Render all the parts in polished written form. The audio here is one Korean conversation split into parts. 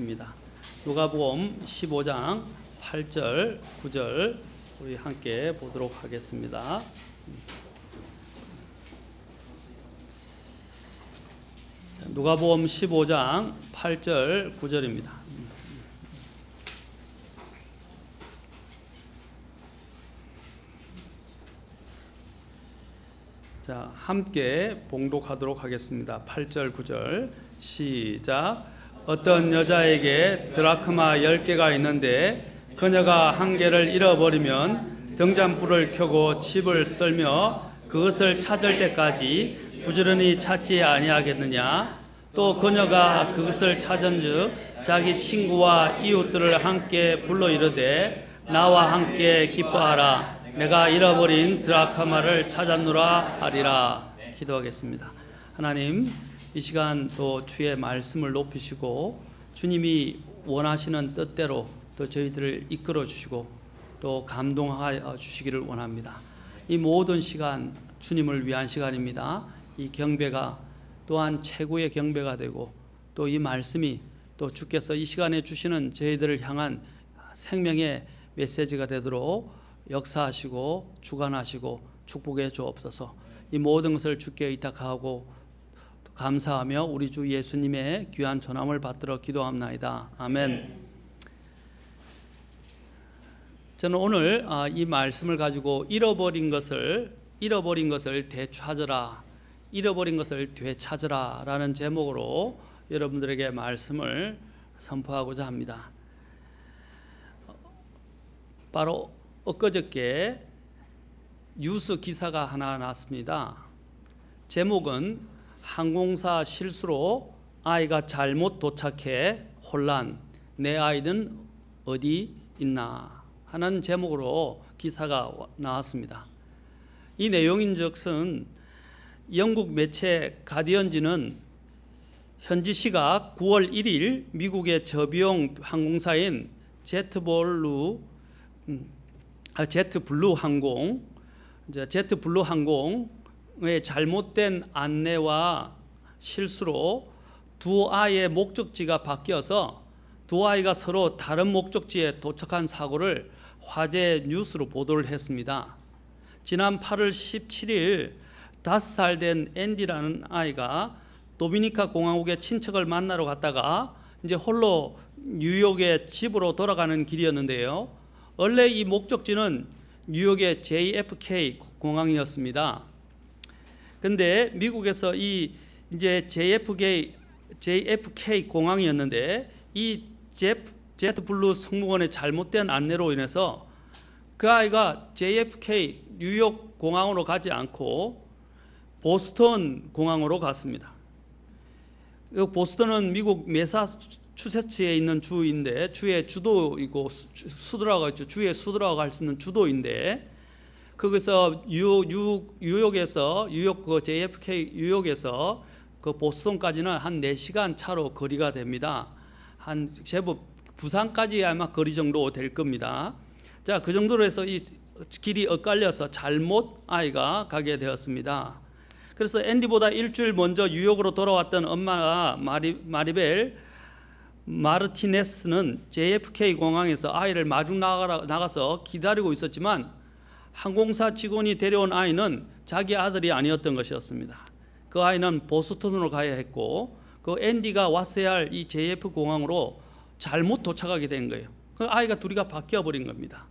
말씀입니다. 누가복음 15장 8절, 9절 우리 함께 보도록 하겠습니다. 누가복음 15장 8절, 9절입니다. 자, 함께 봉독하도록 하겠습니다. 8절, 9절 시작. 어떤 여자에게 드라크마 10개가 있는데 그녀가 한 개를 잃어버리면 등잔불을 켜고 집을 썰며 그것을 찾을 때까지 부지런히 찾지 아니하겠느냐? 또 그녀가 그것을 찾은즉 자기 친구와 이웃들을 함께 불러 이르되 나와 함께 기뻐하라. 내가 잃어버린 드라크마를 찾았노라 하리라. 기도하겠습니다. 하나님, 이 시간 또 주의 말씀을 높이시고 주님이 원하시는 뜻대로 또 저희들을 이끌어 주시고 또 감동하여 주시기를 원합니다. 이 모든 시간 주님을 위한 시간입니다. 이 경배가 또한 최고의 경배가 되고 또 이 말씀이 또 주께서 이 시간에 주시는 저희들을 향한 생명의 메시지가 되도록 역사하시고 주관하시고 축복해 주옵소서. 이 모든 것을 주께 의탁하고 감사하며 우리 주 예수님의 귀한 전함을 받들어 기도합나이다. 아멘. 저는 오늘 이 말씀을 가지고 잃어버린 것을 되찾으라, 잃어버린 것을 되찾으라 라는 제목으로 여러분들에게 말씀을 선포하고자 합니다. 바로 엊그저께 뉴스 기사가 하나 났습니다. 제목은 항공사 실수로 아이가 잘못 도착해 혼란, 내 아이는 어디 있나 하는 제목으로 기사가 나왔습니다. 이 내용인즉슨 영국 매체 가디언지는 현지 시각 9월 1일 미국의 저비용 항공사인 제트블루 항공의 잘못된 안내와 실수로 두 아이의 목적지가 바뀌어서 두 아이가 서로 다른 목적지에 도착한 사고를 화제 뉴스로 보도를 했습니다. 지난 8월 17일 5살 된 앤디라는 아이가 도미니카 공화국의 친척을 만나러 갔다가 이제 홀로 뉴욕의 집으로 돌아가는 길이었는데요. 원래 이 목적지는 뉴욕의 JFK 공항이었습니다. 근데 미국에서 이 이제 JFK 공항이었는데 이 제트블루 승무원의 잘못된 안내로 인해서 그 아이가 JFK 뉴욕 공항으로 가지 않고 보스턴 공항으로 갔습니다. 보스턴은 미국 매사추세츠에 있는 주인데 주의 수도이고 수도라고 했죠. 주의 수도라고 할 수 있는 주도인데 거기서 뉴욕에서 JFK 뉴욕에서 그 보스턴까지는 한 4시간 차로 거리가 됩니다. 한 제법 부산까지 아마 거리 정도 될 겁니다. 자, 그 정도로 해서 이 길이 엇갈려서 잘못 아이가 가게 되었습니다. 그래서 앤디보다 일주일 먼저 뉴욕으로 돌아왔던 엄마가 마리벨 마르티네스는 JFK 공항에서 아이를 마중 나가서 기다리고 있었지만 항공사 직원이 데려온 아이는 자기 아들이 아니었던 것이었습니다. 그 아이는 보스턴으로 가야 했고 그 앤디가 왔어야 할 이 JF 공항으로 잘못 도착하게 된 거예요. 그 아이가 둘이가 바뀌어 버린 겁니다.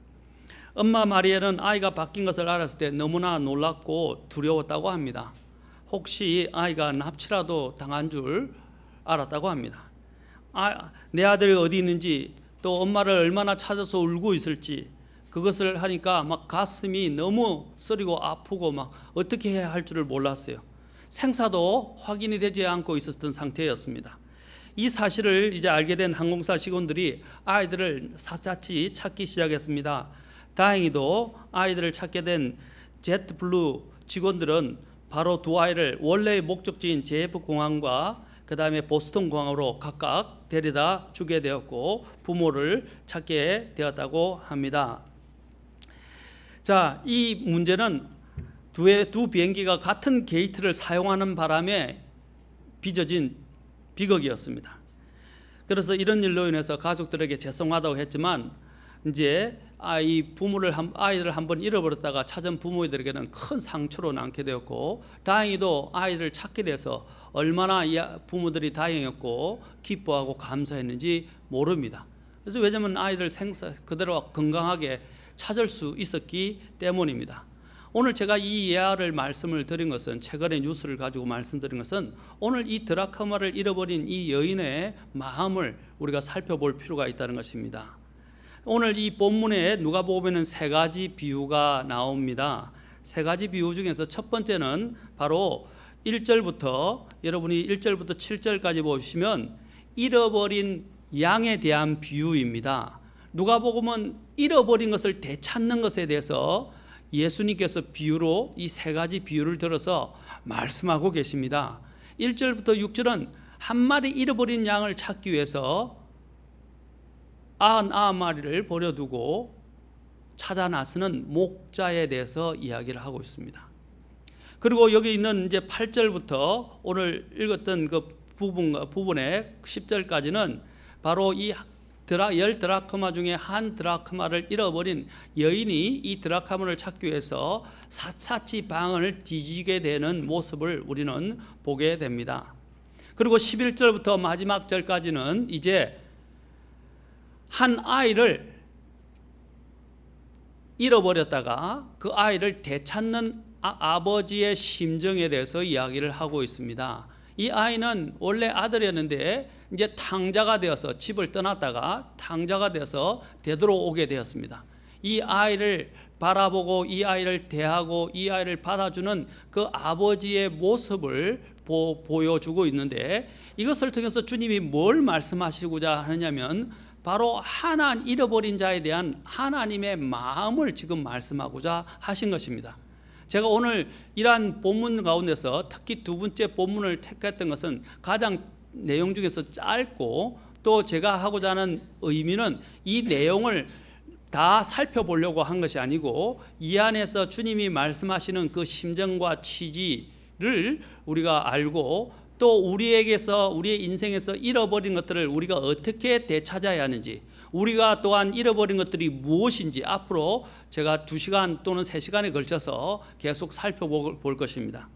엄마 마리엘은 아이가 바뀐 것을 알았을 때 너무나 놀랐고 두려웠다고 합니다. 혹시 아이가 납치라도 당한 줄 알았다고 합니다. 내 아들이 어디 있는지 또 엄마를 얼마나 찾아서 울고 있을지 그것을 하니까 막 가슴이 너무 쓰리고 아프고 막 어떻게 해야 할 줄을 몰랐어요. 생사도 확인이 되지 않고 있었던 상태였습니다. 이 사실을 이제 알게 된 항공사 직원들이 아이들을 샅샅이 찾기 시작했습니다. 다행히도 아이들을 찾게 된 제트블루 직원들은 바로 두 아이를 원래의 목적지인 JF공항과 그 다음에 보스턴 공항으로 각각 데려다 주게 되었고 부모를 찾게 되었다고 합니다. 자, 이 문제는 두 비행기가 같은 게이트를 사용하는 바람에 빚어진 비극이었습니다. 그래서 이런 일로 인해서 가족들에게 죄송하다고 했지만 이제 아이를 한번 잃어버렸다가 찾은 부모들에게는 큰 상처로 남게 되었고, 다행히도 아이를 찾게 돼서 얼마나 부모들이 다행했고 기뻐하고 감사했는지 모릅니다. 그래서 왜냐하면 아이를 그대로 건강하게 찾을 수 있었기 때문입니다. 오늘 제가 이 예화를 말씀을 드린 것은, 최근에 뉴스를 가지고 말씀드린 것은, 오늘 이 드라크마를 잃어버린 이 여인의 마음을 우리가 살펴볼 필요가 있다는 것입니다. 오늘 이 본문에 누가복음에는 세 가지 비유가 나옵니다. 세 가지 비유 중에서 첫 번째는 바로 1절부터, 여러분이 1절부터 7절까지 보시면 잃어버린 양에 대한 비유입니다. 누가복음은 잃어버린 것을 되찾는 것에 대해서 예수님께서 비유로 이 세 가지 비유를 들어서 말씀하고 계십니다. 1절부터 6절은 한 마리 잃어버린 양을 찾기 위해서 99마리를 버려두고 찾아 나서는 목자에 대해서 이야기를 하고 있습니다. 그리고 여기 있는 이제 8절부터 오늘 읽었던 그 부분의 10절까지는 바로 이 10드라크마 중에 한 드라크마를 잃어버린 여인이 이 드라크마를 찾기 위해서 샅샅이 방을 뒤지게 되는 모습을 우리는 보게 됩니다. 그리고 11절부터 마지막 절까지는 이제 한 아이를 잃어버렸다가 그 아이를 되찾는 아버지의 심정에 대해서 이야기를 하고 있습니다. 이 아이는 원래 아들이었는데 이제 탕자가 되어서 집을 떠났다가 탕자가 되어서 되돌아오게 되었습니다. 이 아이를 바라보고 이 아이를 대하고 이 아이를 받아주는 그 아버지의 모습을 보여주고 있는데, 이것을 통해서 주님이 뭘 말씀하시고자 하느냐면 바로 잃어버린 자에 대한 하나님의 마음을 지금 말씀하고자 하신 것입니다. 제가 오늘 이러한 본문 가운데서 특히 두 번째 본문을 택했던 것은 가장 내용 중에서 짧고, 또 제가 하고자 하는 의미는 이 내용을 다 살펴보려고 한 것이 아니고 이 안에서 주님이 말씀하시는 그 심정과 취지를 우리가 알고, 또 우리의 인생에서 잃어버린 것들을 우리가 어떻게 되찾아야 하는지, 우리가 또한 잃어버린 것들이 무엇인지 앞으로 제가 2시간 또는 3시간에 걸쳐서 계속 살펴볼 것입니다.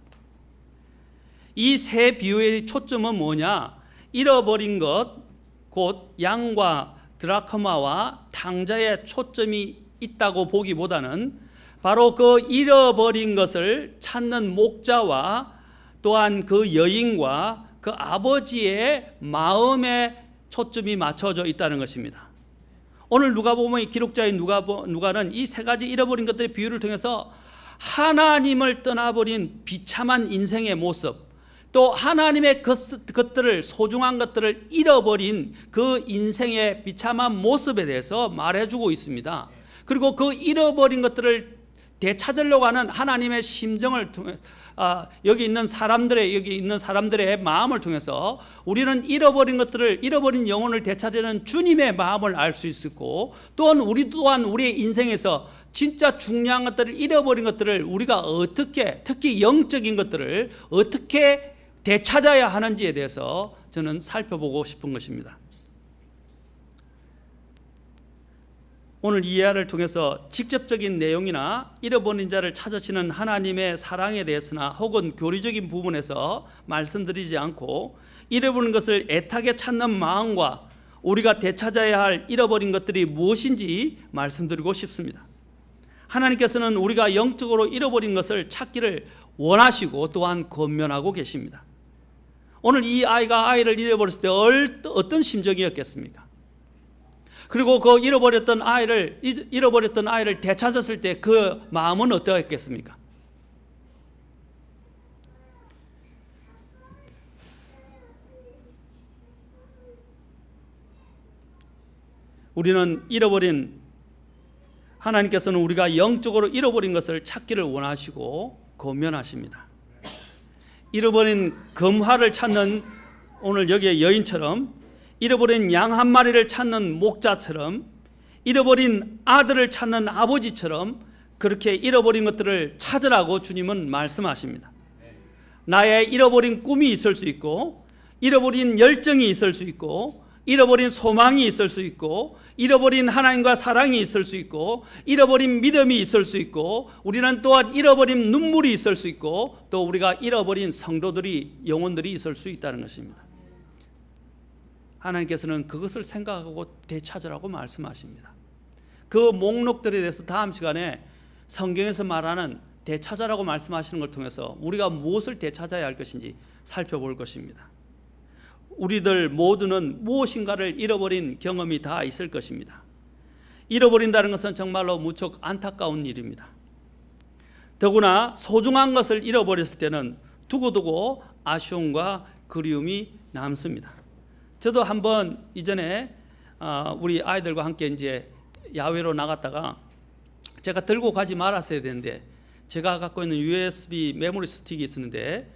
이 세 비유의 초점은 뭐냐? 잃어버린 것, 곧 양과 드라크마와 탕자의 초점이 있다고 보기보다는 바로 그 잃어버린 것을 찾는 목자와 또한 그 여인과 그 아버지의 마음에 초점이 맞춰져 있다는 것입니다. 오늘 누가복음의 기록자인 누가는 이 세 가지 잃어버린 것들의 비유를 통해서 하나님을 떠나버린 비참한 인생의 모습, 또 하나님의 것들을, 소중한 것들을 잃어버린 그 인생의 비참한 모습에 대해서 말해주고 있습니다. 그리고 그 잃어버린 것들을 되찾으려고 하는 하나님의 심정을 통해 여기 있는 사람들의 마음을 통해서 우리는 잃어버린 영혼을 되찾으려는 주님의 마음을 알 수 있고, 또한 우리의 인생에서 진짜 중요한 것들을, 잃어버린 것들을 우리가 어떻게, 특히 영적인 것들을 어떻게 되찾아야 하는지에 대해서 저는 살펴보고 싶은 것입니다. 오늘 이 이야기를 통해서 직접적인 내용이나 잃어버린 자를 찾으시는 하나님의 사랑에 대해서나 혹은 교리적인 부분에서 말씀드리지 않고, 잃어버린 것을 애타게 찾는 마음과 우리가 되찾아야 할 잃어버린 것들이 무엇인지 말씀드리고 싶습니다. 하나님께서는 우리가 영적으로 잃어버린 것을 찾기를 원하시고 또한 권면하고 계십니다. 오늘 이 아이가 아이를 잃어버렸을 때 어떤 심정이었겠습니까? 그리고 그 잃어버렸던 아이를 되찾았을 때 그 마음은 어떠했겠습니까? 하나님께서는 우리가 영적으로 잃어버린 것을 찾기를 원하시고 권면하십니다. 잃어버린 금화를 찾는 오늘 여기의 여인처럼, 잃어버린 양 한 마리를 찾는 목자처럼, 잃어버린 아들을 찾는 아버지처럼 그렇게 잃어버린 것들을 찾으라고 주님은 말씀하십니다. 나의 잃어버린 꿈이 있을 수 있고, 잃어버린 열정이 있을 수 있고, 잃어버린 소망이 있을 수 있고, 잃어버린 하나님과 사랑이 있을 수 있고, 잃어버린 믿음이 있을 수 있고, 우리는 또한 잃어버린 눈물이 있을 수 있고, 또 우리가 잃어버린 성도들이, 영혼들이 있을 수 있다는 것입니다. 하나님께서는 그것을 생각하고 되찾으라고 말씀하십니다. 그 목록들에 대해서 다음 시간에 성경에서 말하는 되찾으라고 말씀하시는 걸 통해서 우리가 무엇을 되찾아야 할 것인지 살펴볼 것입니다. 우리들 모두는 무엇인가를 잃어버린 경험이 다 있을 것입니다. 잃어버린다는 것은 정말로 무척 안타까운 일입니다. 더구나 소중한 것을 잃어버렸을 때는 두고두고 아쉬움과 그리움이 남습니다. 저도 한번 이전에 우리 아이들과 함께 이제 야외로 나갔다가 제가 들고 가지 말았어야 되는데, 제가 갖고 있는 USB 메모리 스틱이 있었는데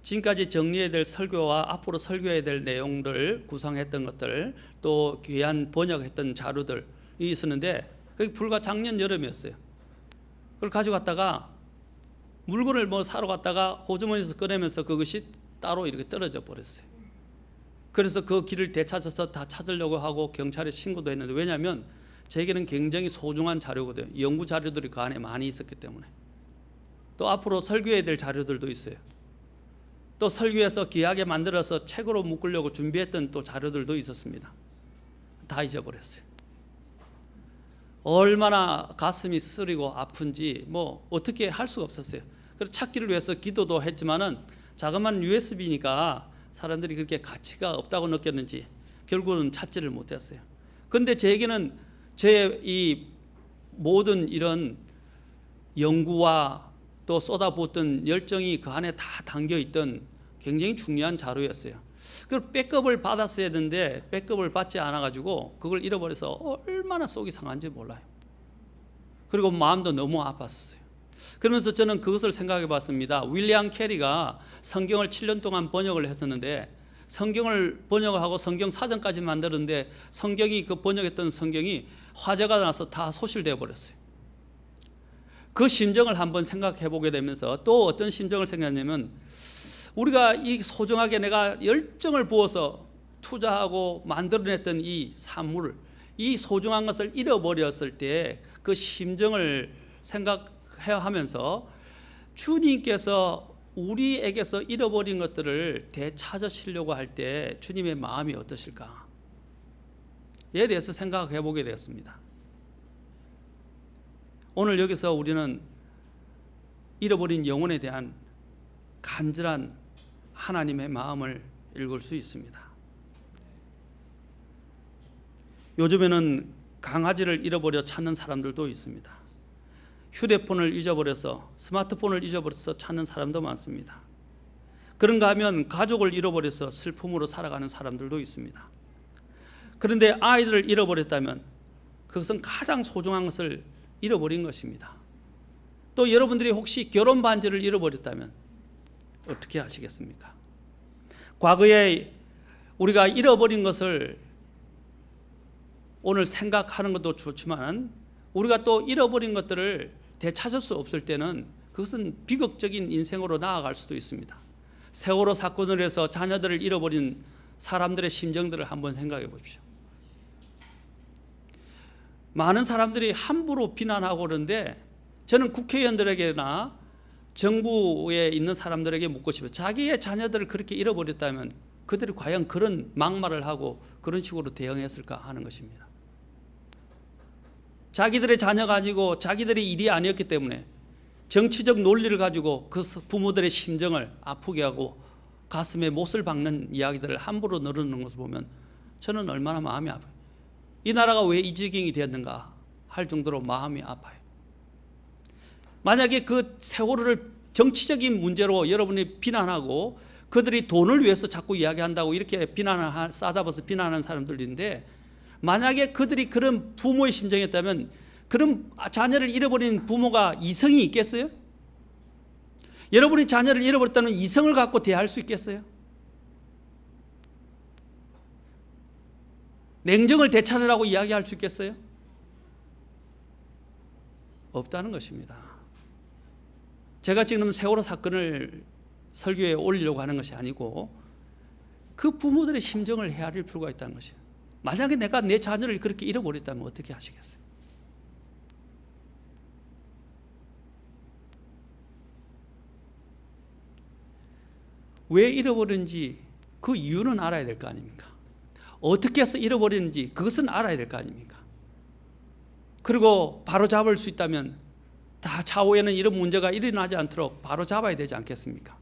지금까지 정리해야 될 설교와 앞으로 설교해야 될 내용들 구성했던 것들, 또 귀한 번역했던 자료들이 있었는데 그게 불과 작년 여름이었어요. 그걸 가지고 갔다가 물건을 사러 갔다가 호주머니에서 꺼내면서 그것이 따로 이렇게 떨어져 버렸어요. 그래서 그 길을 되찾아서 다 찾으려고 하고 경찰에 신고도 했는데, 왜냐하면 저에게는 굉장히 소중한 자료거든요. 연구 자료들이 그 안에 많이 있었기 때문에. 또 앞으로 설교해야 될 자료들도 있어요. 또 설교해서 귀하게 만들어서 책으로 묶으려고 준비했던 또 자료들도 있었습니다. 다 잊어버렸어요. 얼마나 가슴이 쓰리고 아픈지 어떻게 할 수가 없었어요. 그래서 찾기를 위해서 기도도 했지만은 자그마한 USB니까 사람들이 그렇게 가치가 없다고 느꼈는지 결국은 찾지를 못했어요. 그런데 저에게는 제 이 모든 이런 연구와 또 쏟아부었던 열정이 그 안에 다 담겨있던 굉장히 중요한 자료였어요. 그걸 백업을 받았어야 했는데 백업을 받지 않아가지고 그걸 잃어버려서 얼마나 속이 상한지 몰라요. 그리고 마음도 너무 아팠어요. 그러면서 저는 그것을 생각해 봤습니다. 윌리엄 캐리가 성경을 7년 동안 번역을 했었는데, 성경을 번역하고 성경 사전까지 만들었는데 성경이, 그 번역했던 성경이 화재가 나서 다 소실되어 버렸어요. 그 심정을 한번 생각해 보게 되면서 또 어떤 심정을 생각하냐면, 우리가 이 소중하게 내가 열정을 부어서 투자하고 만들어냈던 이 산물을, 이 소중한 것을 잃어버렸을 때 그 심정을 생각해야 하면서, 주님께서 우리에게서 잃어버린 것들을 되찾으시려고 할 때 주님의 마음이 어떠실까에 대해서 생각해 보게 되었습니다. 오늘 여기서 우리는 잃어버린 영혼에 대한 간절한 하나님의 마음을 읽을 수 있습니다. 요즘에는 강아지를 잃어버려 찾는 사람들도 있습니다. 휴대폰을 잊어버려서, 스마트폰을 잊어버려서 찾는 사람도 많습니다. 그런가 하면 가족을 잃어버려서 슬픔으로 살아가는 사람들도 있습니다. 그런데 아이들을 잃어버렸다면 그것은 가장 소중한 것을 잃어버린 것입니다. 또 여러분들이 혹시 결혼 반지를 잃어버렸다면 어떻게 하시겠습니까? 과거에 우리가 잃어버린 것을 오늘 생각하는 것도 좋지만, 우리가 또 잃어버린 것들을 되찾을 수 없을 때는 그것은 비극적인 인생으로 나아갈 수도 있습니다. 세월호 사건을 해서 자녀들을 잃어버린 사람들의 심정들을 한번 생각해 보십시오. 많은 사람들이 함부로 비난하고 그러는데, 저는 국회의원들에게나 정부에 있는 사람들에게 묻고 싶어요. 자기의 자녀들을 그렇게 잃어버렸다면 그들이 과연 그런 막말을 하고 그런 식으로 대응했을까 하는 것입니다. 자기들의 자녀가 아니고 자기들의 일이 아니었기 때문에 정치적 논리를 가지고 그 부모들의 심정을 아프게 하고 가슴에 못을 박는 이야기들을 함부로 늘어놓는 것을 보면 저는 얼마나 마음이 아파요. 이 나라가 왜 이 지경이 되었는가 할 정도로 마음이 아파요. 만약에 그 세월호를 정치적인 문제로 여러분이 비난하고, 그들이 돈을 위해서 자꾸 이야기한다고 이렇게 비난을 싸잡아서 비난하는 사람들인데, 만약에 그들이 그런 부모의 심정이었다면 그런 자녀를 잃어버린 부모가 이성이 있겠어요? 여러분이 자녀를 잃어버렸다면 이성을 갖고 대할 수 있겠어요? 냉정을 되찾으라고 이야기할 수 있겠어요? 없다는 것입니다. 제가 지금 세월호 사건을 설교에 올리려고 하는 것이 아니고, 그 부모들의 심정을 헤아릴 필요가 있다는 것이에요. 만약에 내가 내 자녀를 그렇게 잃어버렸다면 어떻게 하시겠어요? 왜 잃어버렸는지 그 이유는 알아야 될 거 아닙니까? 어떻게 해서 잃어버렸는지 그것은 알아야 될 거 아닙니까? 그리고 바로 잡을 수 있다면 다 차후에는 이런 문제가 일어나지 않도록 바로 잡아야 되지 않겠습니까?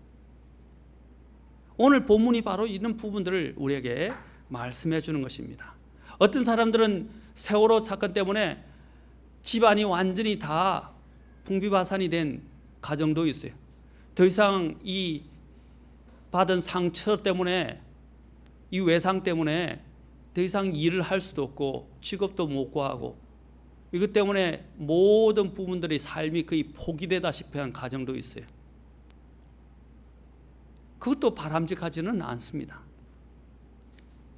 오늘 본문이 바로 이런 부분들을 우리에게 말씀해 주는 것입니다. 어떤 사람들은 세월호 사건 때문에 집안이 완전히 다 풍비바산이 된 가정도 있어요. 더 이상 이 받은 상처 때문에, 이 외상 때문에 더 이상 일을 할 수도 없고 직업도 못 구하고 이것 때문에 모든 부분들이 삶이 거의 포기되다시피 한 가정도 있어요. 그것도 바람직하지는 않습니다.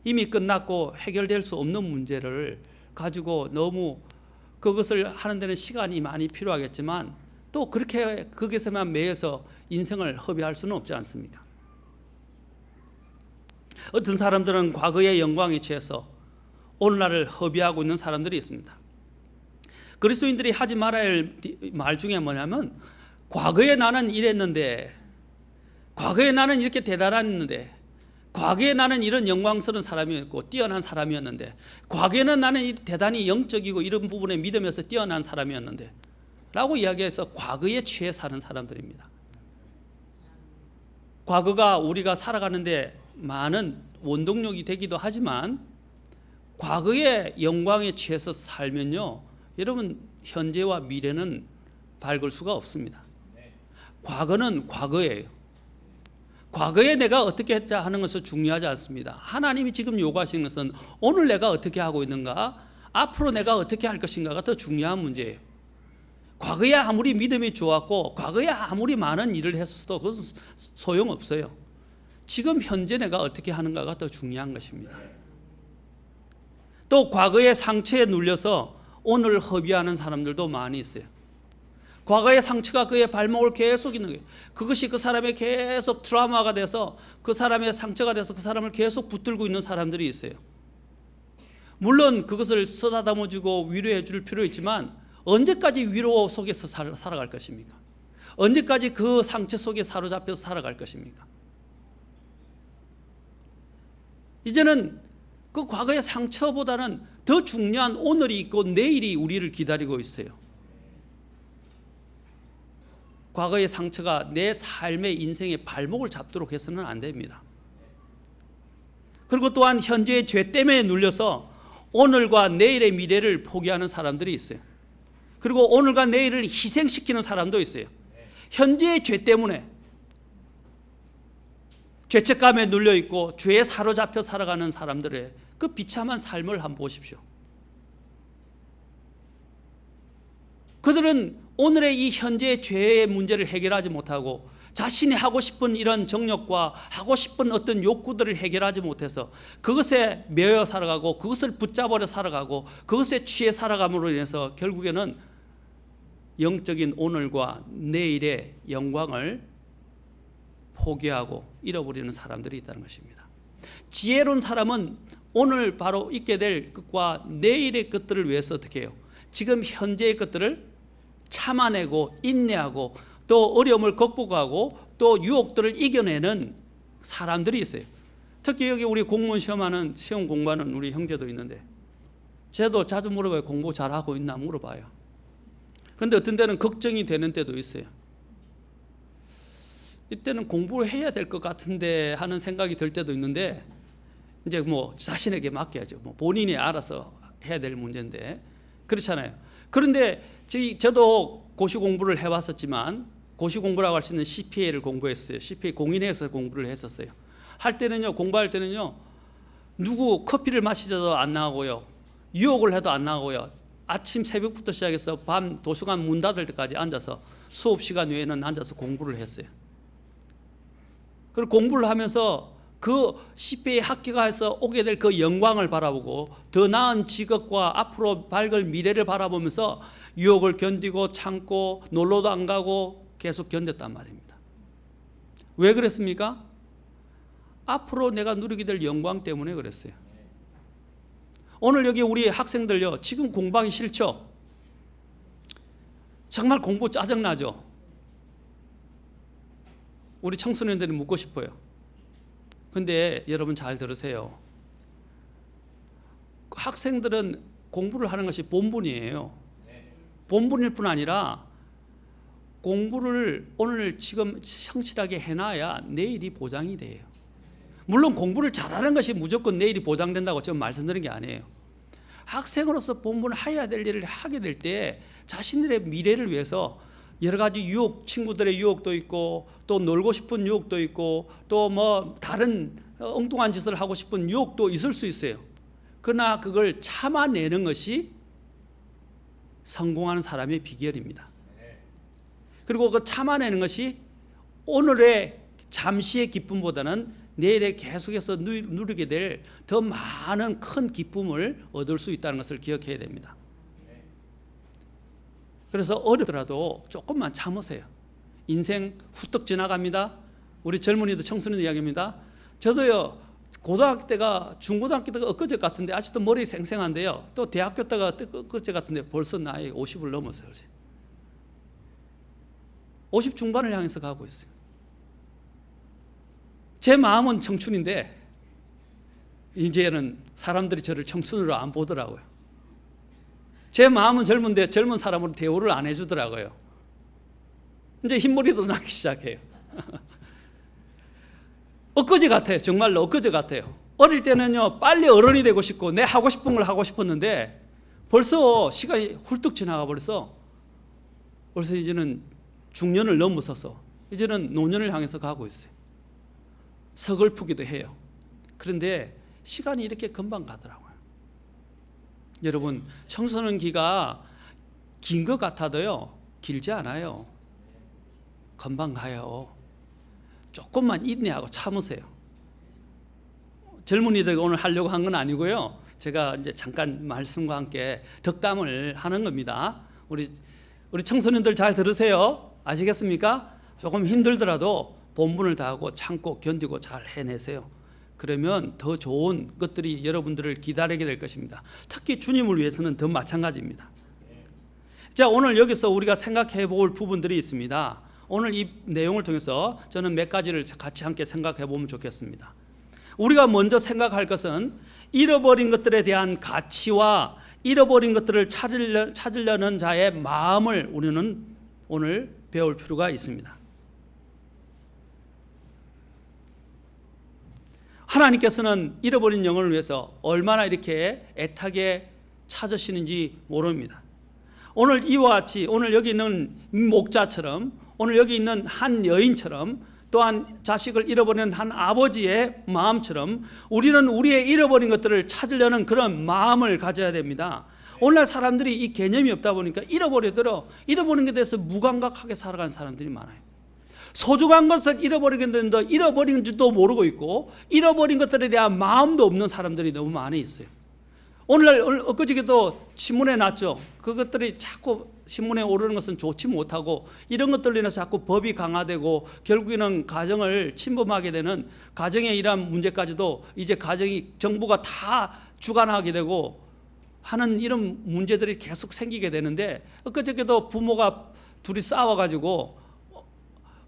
이미 끝났고 해결될 수 없는 문제를 가지고 너무 그것을 하는 데는 시간이 많이 필요하겠지만 또 그렇게 거기서만 매여서 인생을 허비할 수는 없지 않습니까? 어떤 사람들은 과거의 영광에 취해서 오늘날을 허비하고 있는 사람들이 있습니다. 그리스도인들이 하지 말아야 할 말 중에 뭐냐면, 과거에 나는 이랬는데, 과거에 나는 이렇게 대단했는데, 과거에 나는 이런 영광스러운 사람이었고 뛰어난 사람이었는데, 과거에는 나는 대단히 영적이고 이런 부분에 믿음에서 뛰어난 사람이었는데 라고 이야기해서 과거에 취해 사는 사람들입니다. 과거가 우리가 살아가는데 많은 원동력이 되기도 하지만 과거의 영광에 취해서 살면요, 여러분 현재와 미래는 밝을 수가 없습니다. 과거는 과거예요. 과거에 내가 어떻게 했자 하는 것은 중요하지 않습니다. 하나님이 지금 요구하시는 것은 오늘 내가 어떻게 하고 있는가, 앞으로 내가 어떻게 할 것인가가 더 중요한 문제예요. 과거에 아무리 믿음이 좋았고 과거에 아무리 많은 일을 했어도 그것은 소용없어요. 지금 현재 내가 어떻게 하는가가 더 중요한 것입니다. 또 과거의 상처에 눌려서 오늘 허비하는 사람들도 많이 있어요. 과거의 상처가 그의 발목을 계속 있는 거예요. 그것이 그 사람의 계속 트라우마가 돼서 그 사람의 상처가 돼서 그 사람을 계속 붙들고 있는 사람들이 있어요. 물론 그것을 쓰다듬어 주고 위로해 줄 필요 있지만 언제까지 위로 속에서 살아갈 것입니까? 언제까지 그 상처 속에 사로잡혀서 살아갈 것입니까? 이제는 그 과거의 상처보다는 더 중요한 오늘이 있고 내일이 우리를 기다리고 있어요. 과거의 상처가 내 삶의 인생의 발목을 잡도록 해서는 안 됩니다. 그리고 또한 현재의 죄 때문에 눌려서 오늘과 내일의 미래를 포기하는 사람들이 있어요. 그리고 오늘과 내일을 희생시키는 사람도 있어요. 현재의 죄 때문에 죄책감에 눌려있고 죄에 사로잡혀 살아가는 사람들의 그 비참한 삶을 한번 보십시오. 그들은 오늘의 이 현재의 죄의 문제를 해결하지 못하고 자신이 하고 싶은 이런 정욕과 하고 싶은 어떤 욕구들을 해결하지 못해서 그것에 매여 살아가고 그것을 붙잡아려 살아가고 그것에 취해 살아감으로 인해서 결국에는 영적인 오늘과 내일의 영광을 포기하고 잃어버리는 사람들이 있다는 것입니다. 지혜로운 사람은 오늘 바로 있게 될 것과 내일의 것들을 위해서 어떻게 해요? 지금 현재의 것들을 참아내고 인내하고 또 어려움을 극복하고 또 유혹들을 이겨내는 사람들이 있어요. 특히 여기 우리 공무원 시험 공부하는 우리 형제도 있는데 저도 자주 물어봐요. 공부 잘하고 있나 물어봐요. 그런데 어떤 때는 걱정이 되는 때도 있어요. 이때는 공부를 해야 될 것 같은데 하는 생각이 들 때도 있는데 이제 뭐 자신에게 맡겨야죠. 뭐 본인이 알아서 해야 될 문제인데 그렇잖아요. 그런데 저도 고시 공부를 해왔었지만 고시 공부라고 할 수 있는 CPA를 공부했어요. CPA 공인해서 공부를 했었어요. 할 때는요, 공부할 때는요, 누구 커피를 마시자도 안 나가고요, 유혹을 해도 안 나가고요, 아침 새벽부터 시작해서 밤 도서관 문 닫을 때까지 앉아서 수업 시간 외에는 앉아서 공부를 했어요. 그리고 공부를 하면서 그 CPA 합격해서 오게 될 그 영광을 바라보고 더 나은 직업과 앞으로 밝을 미래를 바라보면서 유혹을 견디고 참고 놀러도 안 가고 계속 견뎠단 말입니다. 왜 그랬습니까? 앞으로 내가 누리게 될 영광 때문에 그랬어요. 오늘 여기 우리 학생들요, 지금 공부하기 싫죠? 정말 공부 짜증나죠? 우리 청소년들이 묻고 싶어요. 근데 여러분 잘 들으세요. 학생들은 공부를 하는 것이 본분이에요. 본분일 뿐 아니라 공부를 오늘 지금 성실하게 해놔야 내일이 보장이 돼요. 물론 공부를 잘하는 것이 무조건 내일이 보장된다고 지금 말씀드린 게 아니에요. 학생으로서 본분을 해야 될 일을 하게 될 때 자신들의 미래를 위해서 여러 가지 유혹, 친구들의 유혹도 있고 또 놀고 싶은 유혹도 있고 또 뭐 다른 엉뚱한 짓을 하고 싶은 유혹도 있을 수 있어요. 그러나 그걸 참아내는 것이 성공하는 사람의 비결입니다. 그리고 그 참아내는 것이 오늘의 잠시의 기쁨보다는 내일에 계속해서 누리게 될 더 많은 큰 기쁨을 얻을 수 있다는 것을 기억해야 됩니다. 그래서 어렵더라도 조금만 참으세요. 인생 후딱 지나갑니다. 우리 젊은이도 청소년 이야기입니다. 저도요, 고등학교 때가 중고등학교 때가 엊그제 같은데 아직도 머리 생생한데요. 또 대학교 때가 엊그제 같은데 벌써 나이 50을 넘었어요. 50 중반을 향해서 가고 있어요. 제 마음은 청춘인데 이제는 사람들이 저를 청춘으로 안 보더라고요. 제 마음은 젊은데 젊은 사람으로 대우를 안 해주더라고요. 이제 흰머리도 나기 시작해요. 엊그제 같아요. 정말로 엊그제 같아요. 어릴 때는요, 빨리 어른이 되고 싶고 내 하고 싶은 걸 하고 싶었는데 벌써 시간이 훌쩍 지나가 벌써 이제는 중년을 넘어서서 이제는 노년을 향해서 가고 있어요. 서글프기도 해요. 그런데 시간이 이렇게 금방 가더라고요. 여러분, 청소년기가 긴 것 같아도요, 길지 않아요. 금방 가요. 조금만 인내하고 참으세요. 젊은이들 오늘 하려고 한 건 아니고요. 제가 이제 잠깐 말씀과 함께 덕담을 하는 겁니다. 우리 청소년들 잘 들으세요. 아시겠습니까? 조금 힘들더라도 본분을 다하고 참고 견디고 잘 해내세요. 그러면 더 좋은 것들이 여러분들을 기다리게 될 것입니다. 특히 주님을 위해서는 더 마찬가지입니다. 자, 오늘 여기서 우리가 생각해 볼 부분들이 있습니다. 오늘 이 내용을 통해서 저는 몇 가지를 같이 함께 생각해 보면 좋겠습니다. 우리가 먼저 생각할 것은 잃어버린 것들에 대한 가치와 잃어버린 것들을 찾으려는 자의 마음을 우리는 오늘 배울 필요가 있습니다. 하나님께서는 잃어버린 영혼을 위해서 얼마나 이렇게 애타게 찾으시는지 모릅니다. 오늘 이와 같이 오늘 여기 있는 목자처럼 오늘 여기 있는 한 여인처럼 또한 자식을 잃어버린 한 아버지의 마음처럼 우리는 우리의 잃어버린 것들을 찾으려는 그런 마음을 가져야 됩니다. 오늘날 사람들이 이 개념이 없다 보니까 잃어버린 것에 대해서 무감각하게 살아가는 사람들이 많아요. 소중한 것을 잃어버리게 되는데 잃어버린 줄도 모르고 있고 잃어버린 것들에 대한 마음도 없는 사람들이 너무 많이 있어요. 오늘날 엊그저께도 신문에 났죠. 그것들이 자꾸 신문에 오르는 것은 좋지 못하고 이런 것들로 인해서 자꾸 법이 강화되고 결국에는 가정을 침범하게 되는 가정에 이러한 문제까지도 이제 가정이 정부가 다 주관하게 되고 하는 이런 문제들이 계속 생기게 되는데 엊그저께도 부모가 둘이 싸워가지고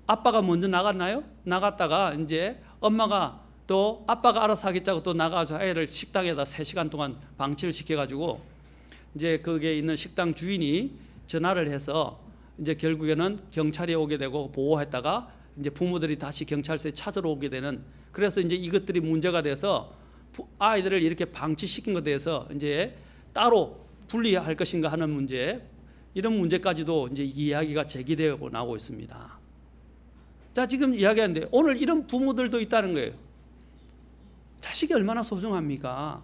아빠가 먼저 나갔나요? 나갔다가 이제 엄마가 또 아빠가 알아서 하겠다고 또 나가서 애를 식당에다 3시간 동안 방치를 시켜가지고 이제 거기에 있는 식당 주인이 전화를 해서 이제 결국에는 경찰이 오게 되고 보호했다가 이제 부모들이 다시 경찰서에 찾으러 오게 되는 그래서 이제 이것들이 문제가 돼서 아이들을 이렇게 방치시킨 것에 대해서 이제 따로 분리할 것인가 하는 문제 이런 문제까지도 이제 이야기가 제기되고 나오고 있습니다. 자, 지금 이야기하는데 오늘 이런 부모들도 있다는 거예요. 자식이 얼마나 소중합니까?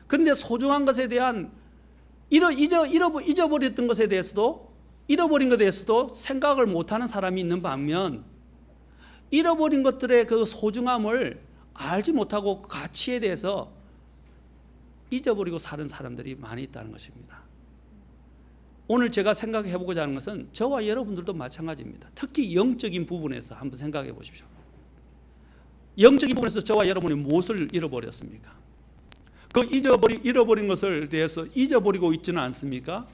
그런데 소중한 것에 대한 잊어버렸던 것에 대해서도 잃어버린 것에 대해서도 생각을 못하는 사람이 있는 반면 잃어버린 것들의 그 소중함을 알지 못하고 그 가치에 대해서 잊어버리고 사는 사람들이 많이 있다는 것입니다. 오늘 제가 생각해 보고자 하는 것은 저와 여러분들도 마찬가지입니다. 특히 영적인 부분에서 한번 생각해 보십시오. 영적인 부분에서 저와 여러분이 무엇을 잃어버렸습니까? 그 잃어버린 것을 대해서 잊어버리고 있지는 않습니까?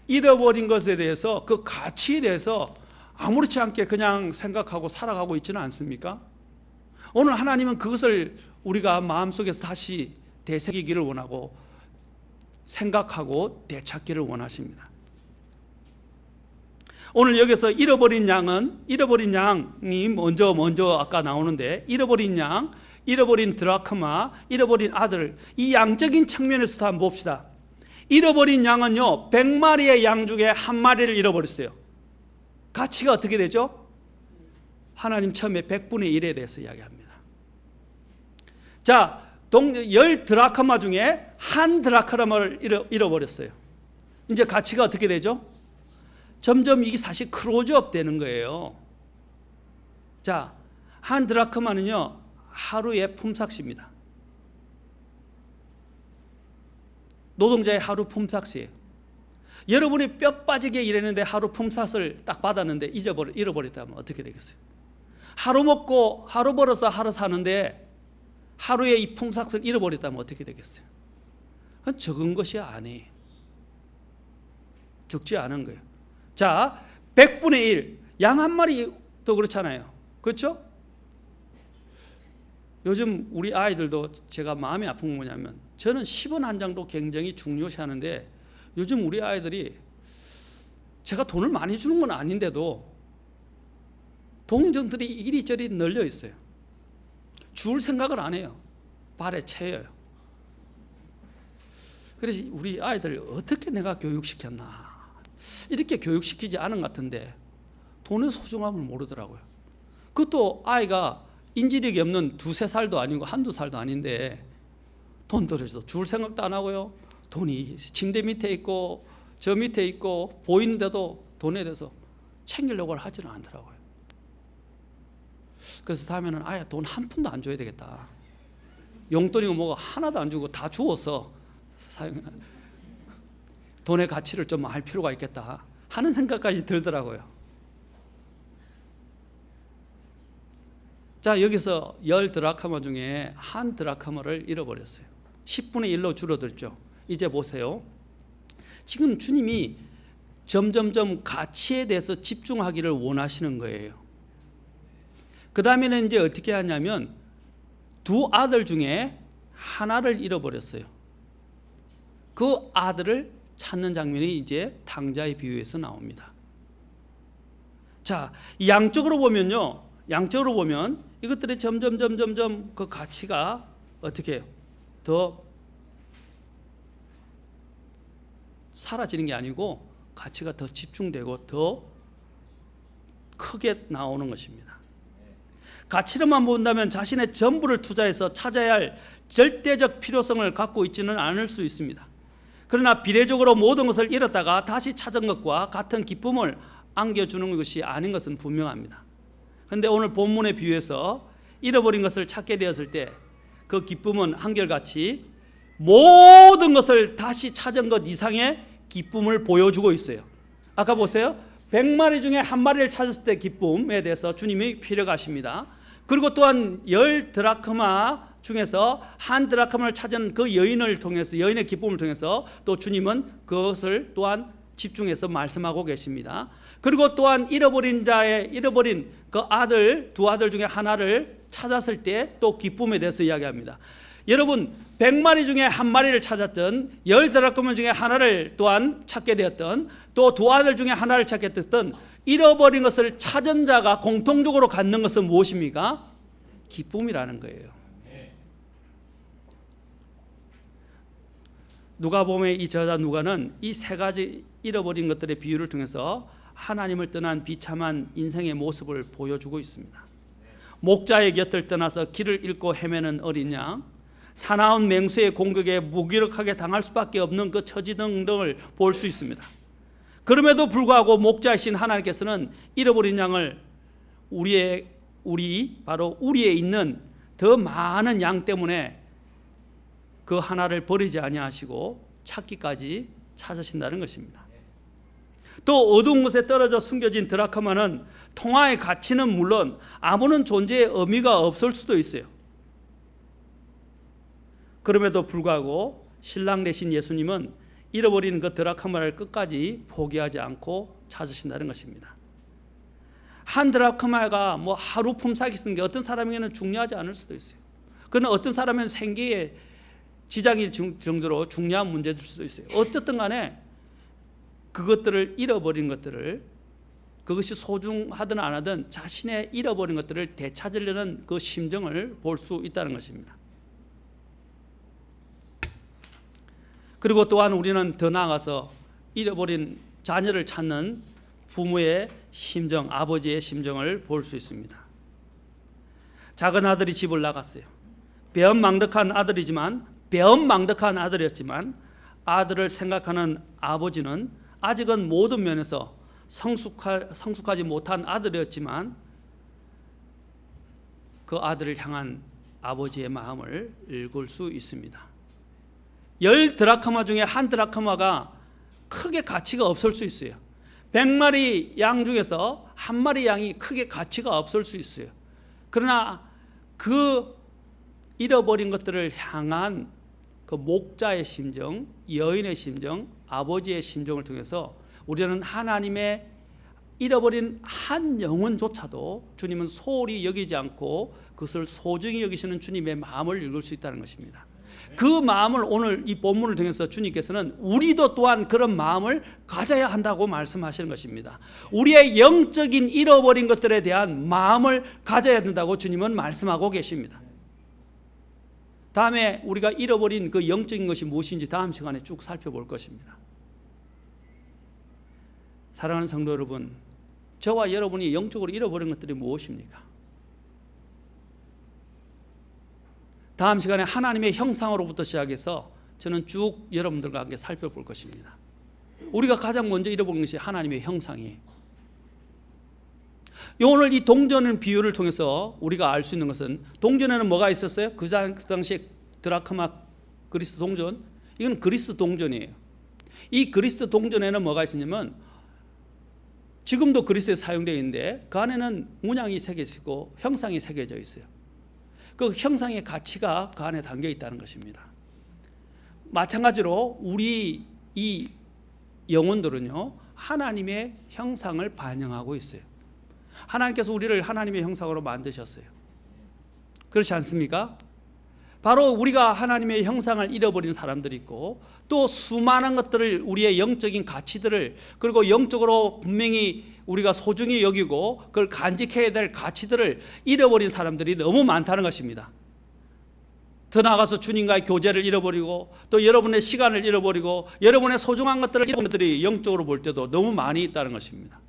잃어버린 것에 대해서 그 가치에 대해서 아무렇지 않게 그냥 생각하고 살아가고 있지는 않습니까? 오늘 하나님은 그것을 우리가 마음속에서 다시 되새기기를 원하고 생각하고 되찾기를 원하십니다. 오늘 여기서 잃어버린 양이 먼저 아까 나오는데, 잃어버린 양, 잃어버린 드라크마, 잃어버린 아들, 이 양적인 측면에서도 한번 봅시다. 잃어버린 양은요, 100마리의 양 중에 한 마리를 잃어버렸어요. 가치가 어떻게 되죠? 하나님 처음에 100분의 1에 대해서 이야기합니다. 자, 10 드라크마 중에 한 드라크마를 잃어버렸어요. 이제 가치가 어떻게 되죠? 점점 이게 사실 크로즈업 되는 거예요. 자, 한 드라크마는요, 하루의 품삯입니다. 노동자의 하루 품삯이에요. 여러분이 뼈 빠지게 일했는데 하루 품삯을 딱 받았는데 잃어버렸다면 어떻게 되겠어요? 하루 먹고 하루 벌어서 하루 사는데 하루에 이 품삯을 잃어버렸다면 어떻게 되겠어요? 그건 적은 것이 아니에요. 적지 않은 거예요. 자, 100분의 1, 양 한 마리도 그렇잖아요. 그렇죠? 요즘 우리 아이들도 제가 마음이 아픈 건 뭐냐면, 저는 10원 한 장도 굉장히 중요시하는데 요즘 우리 아이들이 제가 돈을 많이 주는 건 아닌데도 동전들이 이리저리 널려 있어요. 줄 생각을 안 해요. 발에 채여요. 그래서 우리 아이들 어떻게 내가 교육시켰나, 이렇게 교육시키지 않은 것 같은데 돈의 소중함을 모르더라고요. 그것도 아이가 인지력이 없는 2-3살도 아니고 1-2살도 아닌데 돈 들여서 줄 생각도 안 하고요. 돈이 침대 밑에 있고 저 밑에 있고 보이는데도 돈에 대해서 챙기려고 하지는 않더라고요. 그래서 다음에는 아예 돈 한 푼도 안 줘야 되겠다. 용돈이고 뭐가 하나도 안 주고 다 주어서 돈의 가치를 좀 알 필요가 있겠다 하는 생각까지 들더라고요. 자, 여기서 10 드라크마 중에 한 드라크마를 잃어버렸어요. 10분의 1로 줄어들죠. 이제 보세요. 지금 주님이 점점점 가치에 대해서 집중하기를 원하시는 거예요. 그 다음에는 이제 어떻게 하냐면 2 아들 중에 하나를 잃어버렸어요. 그 아들을 찾는 장면이 이제 탕자의 비유에서 나옵니다. 자, 양적으로 보면요, 양적으로 보면 이것들이 점점 그 가치가 어떻게 해요? 더 사라지는 게 아니고 가치가 더 집중되고 더 크게 나오는 것입니다. 가치로만 본다면 자신의 전부를 투자해서 찾아야 할 절대적 필요성을 갖고 있지는 않을 수 있습니다. 그러나 비례적으로 모든 것을 잃었다가 다시 찾은 것과 같은 기쁨을 안겨주는 것이 아닌 것은 분명합니다. 그런데 오늘 본문의 비유에서 잃어버린 것을 찾게 되었을 때 그 기쁨은 한결같이 모든 것을 다시 찾은 것 이상의 기쁨을 보여주고 있어요. 아까 보세요. 100마리 중에 한 마리를 찾았을 때 기쁨에 대해서 주님이 필요하십니다. 그리고 또한 10 드라크마 중에서 한 드라크마를 찾은 그 여인을 통해서, 여인의 기쁨을 통해서 또 주님은 그것을 또한 집중해서 말씀하고 계십니다. 그리고 또한 잃어버린 그 아들, 2 아들 중에 하나를 찾았을 때 또 기쁨에 대해서 이야기합니다. 여러분, 100마리 중에 한 마리를 찾았던, 10 드라크마 중에 하나를 또한 찾게 되었던, 또 2 아들 중에 하나를 찾게 되었던, 잃어버린 것을 찾은 자가 공통적으로 갖는 것은 무엇입니까? 기쁨이라는 거예요. 누가복음의 이 저자 누가는 이 3가지 잃어버린 것들의 비유를 통해서 하나님을 떠난 비참한 인생의 모습을 보여주고 있습니다. 목자의 곁을 떠나서 길을 잃고 헤매는 어린 양, 사나운 맹수의 공격에 무기력하게 당할 수밖에 없는 그 처지 등등을 볼 수 있습니다. 그럼에도 불구하고 목자이신 하나님께서는 잃어버린 양을 바로 우리에 있는 더 많은 양 때문에 그 하나를 버리지 아니하시고 찾기까지 찾으신다는 것입니다. 또 어두운 곳에 떨어져 숨겨진 드라크마는 통화의 가치는 물론 아무런 존재의 의미가 없을 수도 있어요. 그럼에도 불구하고 신랑 되신 예수님은 잃어버린 그 드라크마를 끝까지 포기하지 않고 찾으신다는 것입니다. 한 드라크마가 뭐 하루 품삯이 쓰는 게 어떤 사람에게는 중요하지 않을 수도 있어요. 그러나 어떤 사람은 생계에 지장이 정도로 중요한 문제일 수도 있어요. 어쨌든 간에 그것들을 잃어버린 것들을, 그것이 소중하든 안 하든 자신의 잃어버린 것들을 되찾으려는 그 심정을 볼 수 있다는 것입니다. 그리고 또한 우리는 더 나아가서 잃어버린 자녀를 찾는 부모의 심정, 아버지의 심정을 볼 수 있습니다. 작은 아들이 집을 나갔어요. 배은망덕한 아들이었지만 아들을 생각하는 아버지는 아직은 모든 면에서 성숙하지 못한 아들이었지만 그 아들을 향한 아버지의 마음을 읽을 수 있습니다. 10 드라크마 중에 한 드라크마가 크게 가치가 없을 수 있어요. 100마리 양 중에서 한 마리 양이 크게 가치가 없을 수 있어요. 그러나 그 잃어버린 것들을 향한 그 목자의 심정, 여인의 심정, 아버지의 심정을 통해서 우리는 하나님의 잃어버린 한 영혼조차도 주님은 소홀히 여기지 않고 그것을 소중히 여기시는 주님의 마음을 읽을 수 있다는 것입니다. 그 마음을 오늘 이 본문을 통해서 주님께서는 우리도 또한 그런 마음을 가져야 한다고 말씀하시는 것입니다. 우리의 영적인 잃어버린 것들에 대한 마음을 가져야 된다고 주님은 말씀하고 계십니다. 다음에 우리가 잃어버린 그 영적인 것이 무엇인지 다음 시간에 쭉 살펴볼 것입니다. 사랑하는 성도 여러분, 저와 여러분이 영적으로 잃어버린 것들이 무엇입니까? 다음 시간에 하나님의 형상으로부터 시작해서 저는 쭉 여러분들과 함께 살펴볼 것입니다. 우리가 가장 먼저 잃어버린 것이 하나님의 형상이에요. 오늘 이 동전 비유를 통해서 우리가 알 수 있는 것은, 동전에는 뭐가 있었어요? 그 당시에 드라크마 그리스 동전, 이건 그리스 동전이에요. 이 그리스 동전에는 뭐가 있었냐면, 지금도 그리스에 사용되어 있는데 그 안에는 문양이 새겨져 있고 형상이 새겨져 있어요. 그 형상의 가치가 그 안에 담겨 있다는 것입니다. 마찬가지로 우리 이 영혼들은요, 하나님의 형상을 반영하고 있어요. 하나님께서 우리를 하나님의 형상으로 만드셨어요. 그렇지 않습니까? 바로 우리가 하나님의 형상을 잃어버린 사람들이 있고, 또 수많은 것들을, 우리의 영적인 가치들을, 그리고 영적으로 분명히 우리가 소중히 여기고 그걸 간직해야 될 가치들을 잃어버린 사람들이 너무 많다는 것입니다. 더 나아가서 주님과의 교제를 잃어버리고, 또 여러분의 시간을 잃어버리고, 여러분의 소중한 것들을 잃어버린 것들이 영적으로 볼 때도 너무 많이 있다는 것입니다.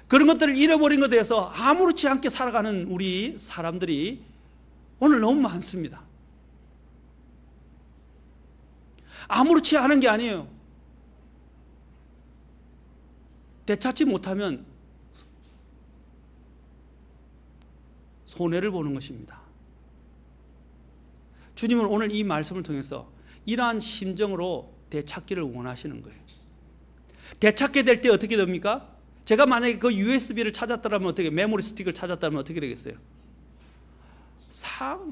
그런 것들을 잃어버린 것에 대해서 아무렇지 않게 살아가는 우리 사람들이 오늘 너무 많습니다. 아무렇지 않은 게 아니에요. 되찾지 못하면 손해를 보는 것입니다. 주님은 오늘 이 말씀을 통해서 이러한 심정으로 되찾기를 원하시는 거예요. 되찾게 될 때 어떻게 됩니까? 제가 만약에 그 USB를 찾았다면 어떻게, 메모리 스틱을 찾았다면 어떻게 되겠어요?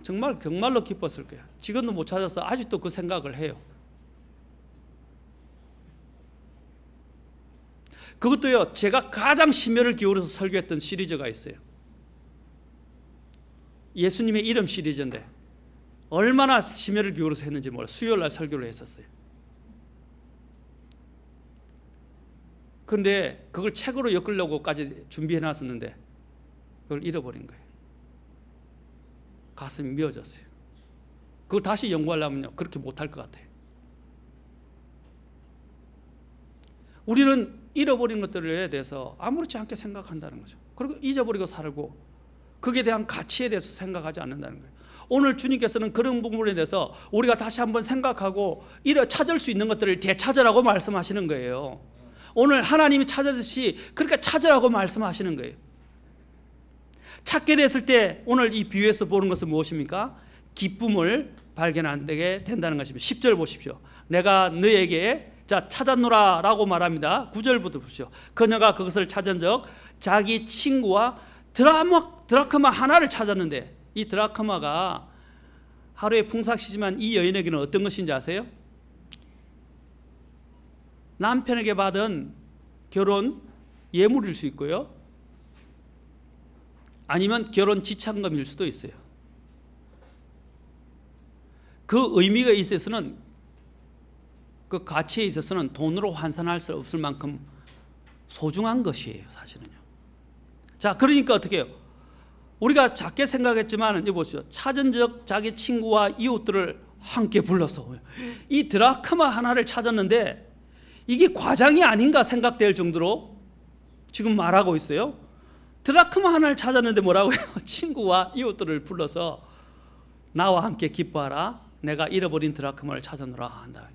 정말로 기뻤을 거예요. 지금도 못 찾아서 아직도 그 생각을 해요. 그것도요, 제가 가장 심혈을 기울여서 설교했던 시리즈가 있어요. 예수님의 이름 시리즈인데 얼마나 심혈을 기울여서 했는지 몰라요. 수요일날 설교를 했었어요. 그런데 그걸 책으로 엮으려고까지 준비해 놨었는데 그걸 잃어버린 거예요. 가슴이 미어졌어요. 그걸 다시 연구하려면요, 그렇게 못할 것 같아요. 우리는 잃어버린 것들에 대해서 아무렇지 않게 생각한다는 거죠. 그리고 잊어버리고 살고 거기에 대한 가치에 대해서 생각하지 않는다는 거예요. 오늘 주님께서는 그런 부분에 대해서 우리가 다시 한번 생각하고 찾을 수 있는 것들을 되찾으라고 말씀하시는 거예요. 오늘 하나님이 찾아듯이 그렇게 찾으라고 말씀하시는 거예요. 찾게 됐을 때 오늘 이 비유에서 보는 것은 무엇입니까? 기쁨을 발견하게 된다는 것입니다. 10절 보십시오. 내가 너에게 자, 찾았노라라고 말합니다. 9절부터 보시죠. 그녀가 그것을 찾은 적 자기 친구와 드라크마 하나를 찾았는데, 이 드라크마가 하루에 풍삭시지만 이 여인에게는 어떤 것인지 아세요? 남편에게 받은 결혼 예물일 수 있고요, 아니면 결혼 지참금일 수도 있어요. 그 의미가 있어서는, 그 가치에 있어서는 돈으로 환산할 수 없을 만큼 소중한 것이에요, 사실은요. 자, 그러니까 어떻게 해요? 우리가 작게 생각했지만 이제 보시죠. 찾은 적 자기 친구와 이웃들을 함께 불러서 이 드라크마 하나를 찾았는데 이게 과장이 아닌가 생각될 정도로 지금 말하고 있어요. 드라크마 하나를 찾았는데 뭐라고 해요? 친구와 이웃들을 불러서 나와 함께 기뻐하라, 내가 잃어버린 드라크마를 찾았노라 한다.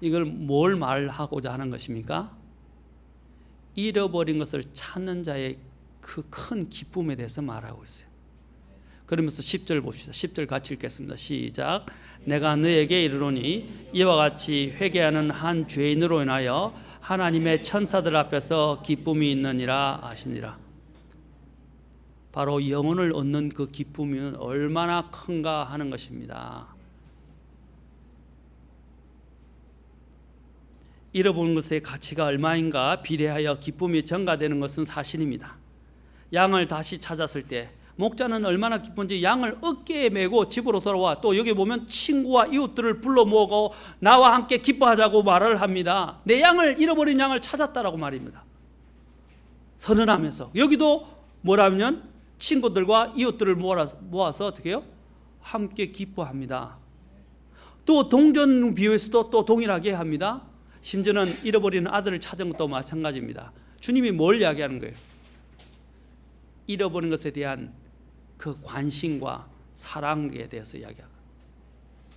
이걸 뭘 말하고자 하는 것입니까? 잃어버린 것을 찾는 자의 그 큰 기쁨에 대해서 말하고 있어요. 그러면서 10절 봅시다. 10절 같이 읽겠습니다. 시작. 내가 너에게 이르노니 이와 같이 회개하는 한 죄인으로 인하여 하나님의 천사들 앞에서 기쁨이 있느니라 하시니라. 바로 영혼을 얻는 그 기쁨이 얼마나 큰가 하는 것입니다. 잃어본 것의 가치가 얼마인가 비례하여 기쁨이 증가되는 것은 사실입니다. 양을 다시 찾았을 때 목자는 얼마나 기쁜지 양을 어깨에 메고 집으로 돌아와, 또 여기 보면 친구와 이웃들을 불러 모으고 나와 함께 기뻐하자고 말을 합니다. 내 양을, 잃어버린 양을 찾았다라고 말입니다. 선언하면서 여기도 뭐라면 친구들과 이웃들을 모아서 어떻게 해요? 함께 기뻐합니다. 또 동전 비유에서도 또 동일하게 합니다. 심지어는 잃어버린 아들을 찾은 것도 마찬가지입니다. 주님이 뭘 이야기하는 거예요? 잃어버린 것에 대한 그 관심과 사랑에 대해서 이야기하고,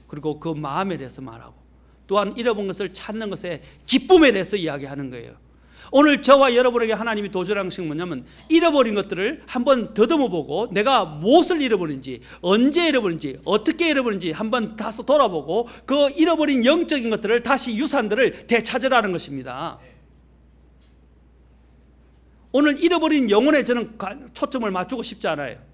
그리고 그 마음에 대해서 말하고, 또한 잃어본 것을 찾는 것의 기쁨에 대해서 이야기하는 거예요. 오늘 저와 여러분에게 하나님이 도전하는 것이 뭐냐면, 잃어버린 것들을 한번 더듬어 보고 내가 무엇을 잃어버린지, 언제 잃어버린지, 어떻게 잃어버린지 한번 다시 돌아보고 그 잃어버린 영적인 것들을 다시, 유산들을 되찾으라는 것입니다. 오늘 잃어버린 영혼에 저는 초점을 맞추고 싶지 않아요.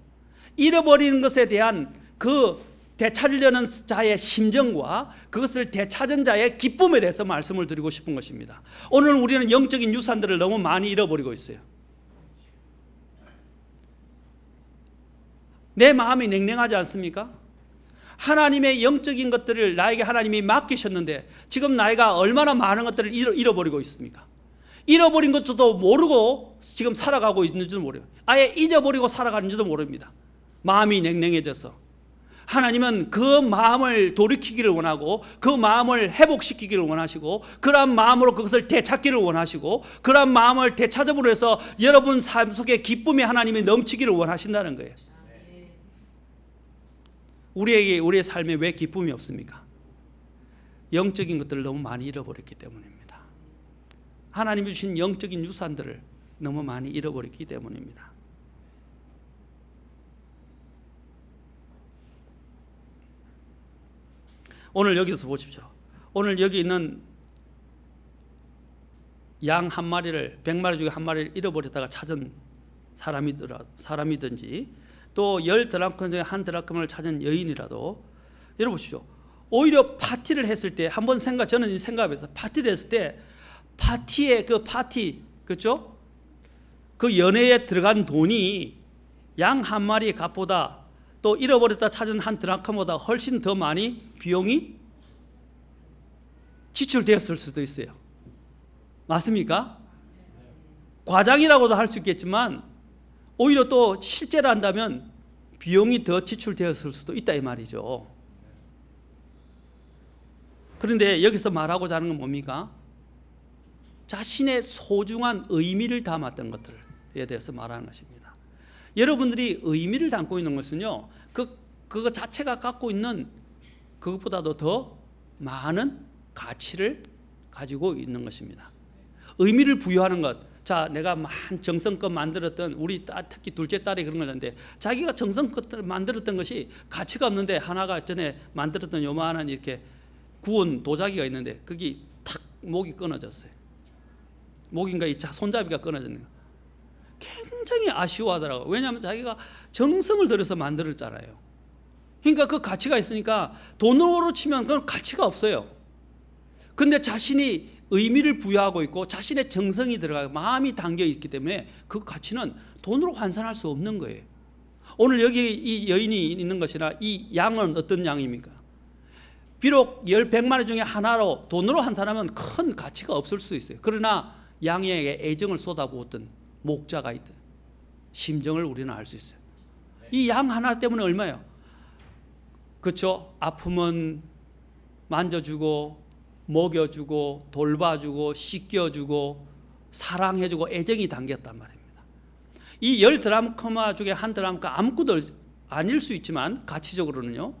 잃어버린 것에 대한 그 되찾으려는 자의 심정과 그것을 되찾은 자의 기쁨에 대해서 말씀을 드리고 싶은 것입니다. 오늘 우리는 영적인 유산들을 너무 많이 잃어버리고 있어요. 내 마음이 냉랭하지 않습니까? 하나님의 영적인 것들을 나에게 하나님이 맡기셨는데 지금 나이가 얼마나 많은 것들을 잃어버리고 있습니까? 잃어버린 것도 모르고 지금 살아가고 있는지도 모르요. 아예 잊어버리고 살아가는지도 모릅니다. 마음이 냉랭해져서. 하나님은 그 마음을 돌이키기를 원하고 그 마음을 회복시키기를 원하시고 그러한 마음으로 그것을 되찾기를 원하시고 그러한 마음을 되찾음으로 해서 여러분 삶 속에 기쁨이 하나님이 넘치기를 원하신다는 거예요. 우리에게, 우리의 삶에 왜 기쁨이 없습니까? 영적인 것들을 너무 많이 잃어버렸기 때문입니다. 하나님이 주신 영적인 유산들을 너무 많이 잃어버렸기 때문입니다. 오늘 여기서 보십시오. 오늘 여기 있는 양 한 마리를, 100마리 중에 한 마리를 잃어버렸다가 찾은 사람이든지 또 10드라크마 중에 한 드라크마를 찾은 여인이라도, 여러분 보십시오. 오히려 파티를 했을 때 한번 저는 생각해서 파티를 했을 때 파티의 그 파티, 그렇죠? 그 연회에 들어간 돈이 양 한 마리의 값보다 또 잃어버렸다 찾은 한 드라크마보다 훨씬 더 많이 비용이 지출되었을 수도 있어요. 맞습니까? 과장이라고도 할 수 있겠지만 오히려 또 실제로 한다면 비용이 더 지출되었을 수도 있다 이 말이죠. 그런데 여기서 말하고자 하는 건 뭡니까? 자신의 소중한 의미를 담았던 것들에 대해서 말하는 것입니다. 여러분들이 의미를 담고 있는 것은요, 그거 자체가 갖고 있는 그것보다도 더 많은 가치를 가지고 있는 것입니다. 의미를 부여하는 것, 자, 내가 정성껏 만들었던 우리 딸, 특히 둘째 딸이 그런 걸 하는데 자기가 정성껏 만들었던 것이 가치가 없는데 하나가 전에 만들었던 요만한 이렇게 구운 도자기가 있는데 거기 탁 목이 끊어졌어요. 목인가 이 손잡이가 끊어졌는 거. 굉장히 아쉬워하더라고요. 왜냐하면 자기가 정성을 들여서 만들었잖아요. 그러니까 그 가치가 있으니까 돈으로 치면 그건 가치가 없어요. 근데 자신이 의미를 부여하고 있고 자신의 정성이 들어가고 마음이 담겨 있기 때문에 그 가치는 돈으로 환산할 수 없는 거예요. 오늘 여기 이 여인이 있는 것이나 이 양은 어떤 양입니까? 비록 100만 원 중에 하나로 돈으로 환산하면 큰 가치가 없을 수 있어요. 그러나 양에게 애정을 쏟아부었던 목자가 있던 심정을 우리는 알 수 있어요. 이 양 하나 때문에 얼마예요? 그렇죠? 아프면 만져주고 먹여주고 돌봐주고 씻겨주고 사랑해주고 애정이 담겼단 말입니다. 이 10드라마 중에 한 드라마가 아무것도 아닐 수 있지만 가치적으로는요,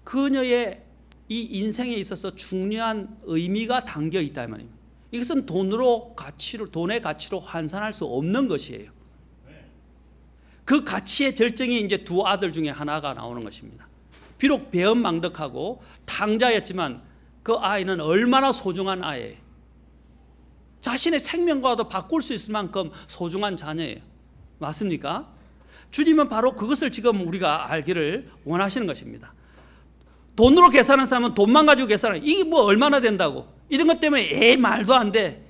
그녀의 이 인생에 있어서 중요한 의미가 담겨 있다 말입니다. 이것은 돈의 가치로 환산할 수 없는 것이에요. 그 가치의 절정이 이제 두 아들 중에 하나가 나오는 것입니다. 비록 배은망덕하고 탕자였지만 그 아이는 얼마나 소중한 아이예요. 자신의 생명과도 바꿀 수 있을 만큼 소중한 자녀예요. 맞습니까? 주님은 바로 그것을 지금 우리가 알기를 원하시는 것입니다. 돈으로 계산하는 사람은 돈만 가지고 계산해. 이게 뭐 얼마나 된다고. 이런 것 때문에 말도 안 돼.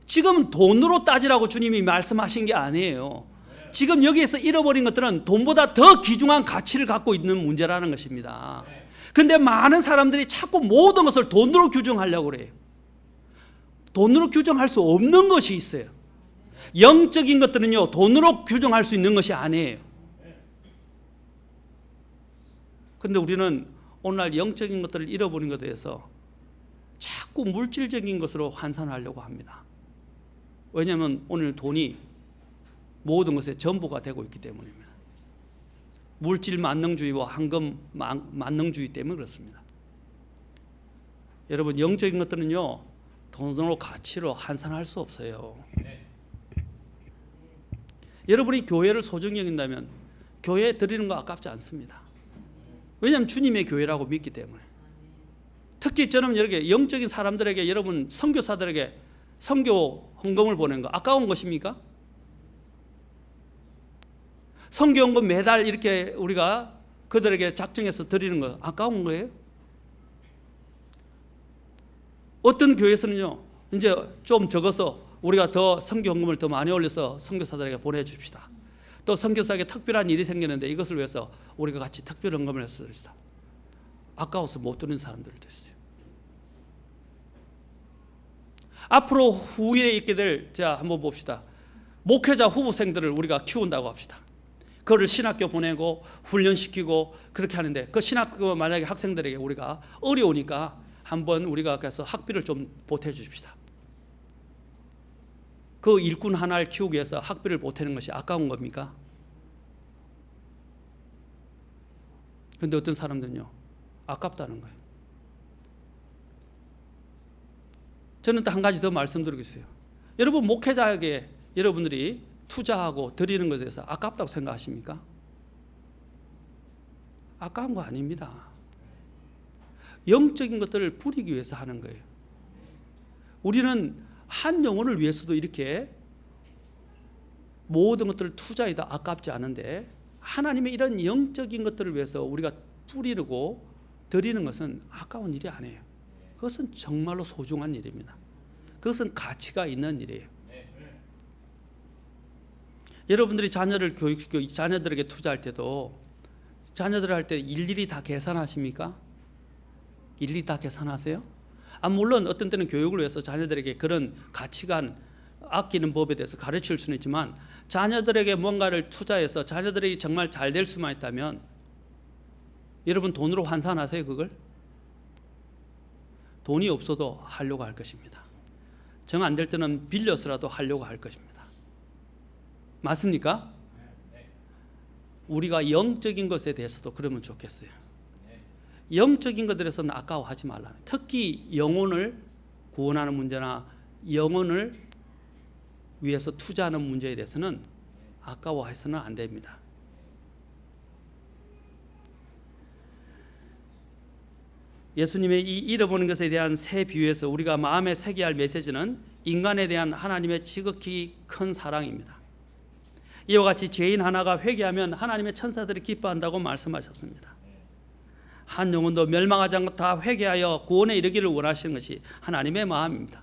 지금 돈으로 따지라고 주님이 말씀하신 게 아니에요. 지금 여기에서 잃어버린 것들은 돈보다 더 귀중한 가치를 갖고 있는 문제라는 것입니다. 그런데 많은 사람들이 자꾸 모든 것을 돈으로 규정하려고 그래요. 돈으로 규정할 수 없는 것이 있어요. 영적인 것들은요, 돈으로 규정할 수 있는 것이 아니에요. 그런데 우리는 오늘날 영적인 것들을 잃어버린 것에 대해서 자꾸 물질적인 것으로 환산하려고 합니다. 왜냐하면 오늘 돈이 모든 것의 전부가 되고 있기 때문입니다. 물질 만능주의와 황금 만능주의 때문에 그렇습니다. 여러분, 영적인 것들은요, 돈으로 가치로 환산할 수 없어요. 여러분이 교회를 소중히 여긴다면 교회에 드리는 거 아깝지 않습니다. 왜냐하면 주님의 교회라고 믿기 때문에. 특히 저는 이렇게 영적인 사람들에게, 여러분 선교사들에게 선교 헌금을 보낸 거 아까운 것입니까? 선교 헌금 매달 이렇게 우리가 그들에게 작정해서 드리는 거 아까운 거예요? 어떤 교회에서는요, 이제 좀 적어서 우리가 더 선교 헌금을 더 많이 올려서 선교사들에게 보내줍시다. 또 선교사에게 특별한 일이 생기는데 이것을 위해서 우리가 같이 특별 헌금을 해서 드립시다. 아까워서 못 드리는 사람들도 있어요. 앞으로 후일에 있게 될, 자 한번 봅시다. 목회자 후보생들을 우리가 키운다고 합시다. 그거를 신학교 보내고 훈련시키고 그렇게 하는데 그 신학교 만약에 학생들에게 우리가 어려우니까 한번 우리가 가서 학비를 좀 보태 주십시다. 그 일꾼 하나를 키우기 위해서 학비를 보태는 것이 아까운 겁니까? 그런데 어떤 사람들은요, 아깝다는 거예요. 저는 또 한 가지 더 말씀드리겠어요. 여러분, 목회자에게 여러분들이 투자하고 드리는 것에 대해서 아깝다고 생각하십니까? 아까운 거 아닙니다. 영적인 것들을 부리기 위해서 하는 거예요. 우리는 한 영혼을 위해서도 이렇게 모든 것들을 투자해도 아깝지 않은데, 하나님의 이런 영적인 것들을 위해서 우리가 뿌리고 드리는 것은 아까운 일이 아니에요. 그것은 정말로 소중한 일입니다. 그것은 가치가 있는 일이에요. 여러분들이 자녀를 교육시키고 자녀들에게 투자할 때도 자녀들 할 때 일일이 다 계산하십니까? 일일이 다 계산하세요? 물론 어떤 때는 교육을 위해서 자녀들에게 그런 가치관, 아끼는 법에 대해서 가르칠 수는 있지만, 자녀들에게 뭔가를 투자해서 자녀들이 정말 잘 될 수만 있다면 여러분 돈으로 환산하세요? 그걸? 돈이 없어도 하려고 할 것입니다. 정 안 될 때는 빌려서라도 하려고 할 것입니다. 맞습니까? 우리가 영적인 것에 대해서도 그러면 좋겠어요. 영적인 것들에서는 아까워하지 말라. 특히 영혼을 구원하는 문제나 영혼을 위해서 투자하는 문제에 대해서는 아까워해서는 안 됩니다. 예수님의 이 잃어버린 것에 대한 새 비유에서 우리가 마음에 새겨야 할 메시지는 인간에 대한 하나님의 지극히 큰 사랑입니다. 이와 같이 죄인 하나가 회개하면 하나님의 천사들이 기뻐한다고 말씀하셨습니다. 한 영혼도 멸망하지 않고 다 회개하여 구원에 이르기를 원하시는 것이 하나님의 마음입니다.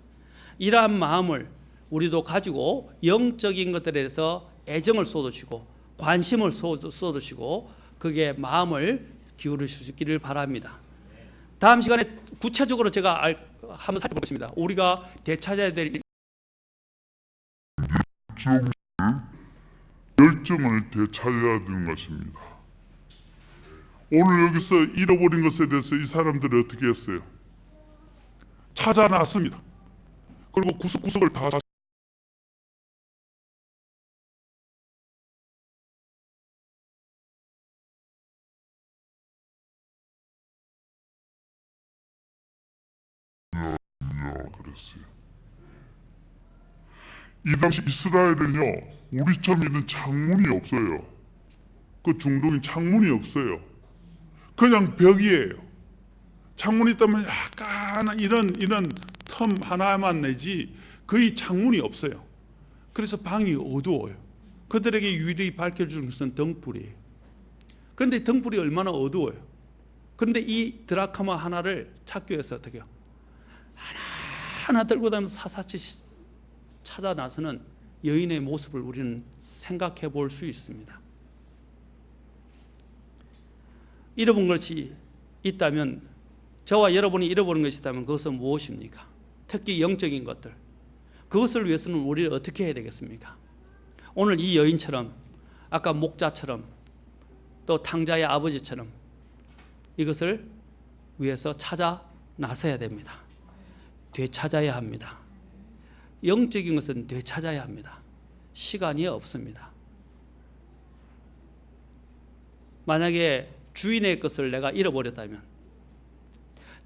이러한 마음을 우리도 가지고 영적인 것들에 대해서 애정을 쏟으시고 관심을 쏟으시고 그게 마음을 기울이시기를 바랍니다. 다음 시간에 구체적으로 제가 한번 살펴볼 것입니다. 우리가 되찾아야 될 열정을 되찾아야 되는 것입니다. 오늘 여기서 잃어버린 것에 대해서 이 사람들이 어떻게 했어요? 찾아놨습니다. 그리고 구석구석을 다 그랬어요. 이 당시 이스라엘은요, 우리처럼 있는 창문이 없어요. 그 중동이 창문이 없어요. 그냥 벽이에요. 창문이 있다면 약간 이런 텀 하나만 내지 거의 창문이 없어요. 그래서 방이 어두워요. 그들에게 유일히 밝혀주는 것은 등불이에요. 그런데 등불이 얼마나 어두워요. 그런데 이 드라카마 하나를 찾기 위해서 어떻게 해요? 하나 들고 다니면서 사사치 찾아 나서는 여인의 모습을 우리는 생각해 볼 수 있습니다. 잃어본 것이 있다면, 저와 여러분이 잃어버린 것이 있다면 그것은 무엇입니까? 특히 영적인 것들. 그것을 위해서는 우리를 어떻게 해야 되겠습니까? 오늘 이 여인처럼, 아까 목자처럼, 또 탕자의 아버지처럼 이것을 위해서 찾아 나서야 됩니다. 되찾아야 합니다. 영적인 것은 되찾아야 합니다. 시간이 없습니다. 만약에 주인의 것을 내가 잃어버렸다면,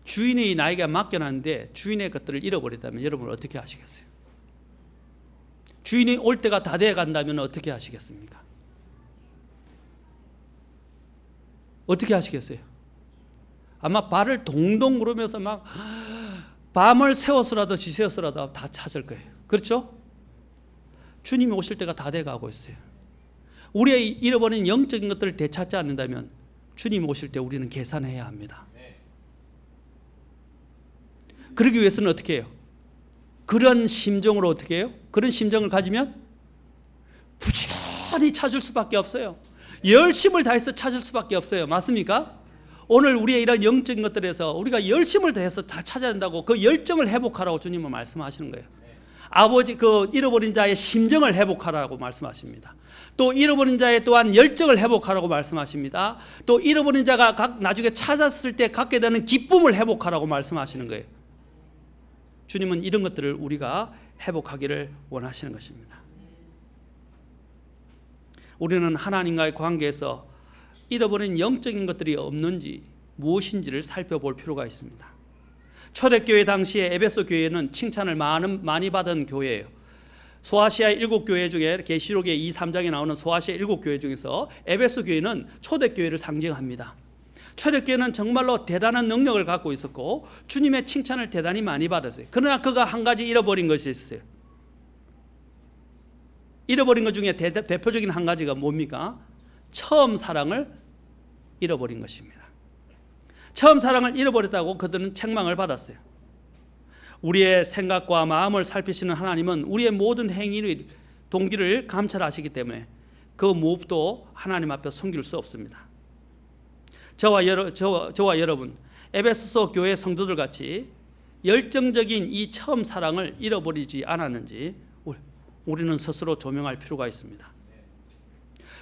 주인이 나에게 맡겨놨는데 주인의 것들을 잃어버렸다면 여러분 어떻게 하시겠어요? 주인이 올 때가 다 돼 간다면 어떻게 하시겠습니까? 어떻게 하시겠어요? 아마 발을 동동 구르면서 막 밤을 새워서라도 지새워서라도 다 찾을 거예요. 그렇죠? 주님이 오실 때가 다 돼가고 있어요. 우리의 잃어버린 영적인 것들을 되찾지 않는다면 주님이 오실 때 우리는 계산해야 합니다. 그러기 위해서는 어떻게 해요? 그런 심정으로 어떻게 해요? 그런 심정을 가지면 부지런히 찾을 수밖에 없어요. 열심을 다해서 찾을 수밖에 없어요. 맞습니까? 오늘 우리의 이런 영적인 것들에서 우리가 열심을 다해서 다 찾아야 한다고, 그 열정을 회복하라고 주님은 말씀하시는 거예요. 아버지, 그 잃어버린 자의 심정을 회복하라고 말씀하십니다. 또 잃어버린 자의 또한 열정을 회복하라고 말씀하십니다. 또 잃어버린 자가 나중에 찾았을 때 갖게 되는 기쁨을 회복하라고 말씀하시는 거예요. 주님은 이런 것들을 우리가 회복하기를 원하시는 것입니다. 우리는 하나님과의 관계에서 잃어버린 영적인 것들이 없는지 무엇인지를 살펴볼 필요가 있습니다. 초대교회 당시에 에베소 교회는 칭찬을 많이 받은 교회예요. 소아시아 7교회 중에 계시록의 2, 3장에 나오는 소아시아 7교회 중에서 에베소 교회는 초대교회를 상징합니다. 초대교회는 정말로 대단한 능력을 갖고 있었고 주님의 칭찬을 대단히 많이 받았어요. 그러나 그가 한 가지 잃어버린 것이 있었어요. 잃어버린 것 중에 대표적인 한 가지가 뭡니까? 처음 사랑을 잃어버린 것입니다. 처음 사랑을 잃어버렸다고 그들은 책망을 받았어요. 우리의 생각과 마음을 살피시는 하나님은 우리의 모든 행위의 동기를 감찰하시기 때문에 그 무엇도 하나님 앞에 숨길 수 없습니다. 저와 여러분, 에베소서 교회 성도들 같이 열정적인 이 처음 사랑을 잃어버리지 않았는지 우리는 스스로 조명할 필요가 있습니다.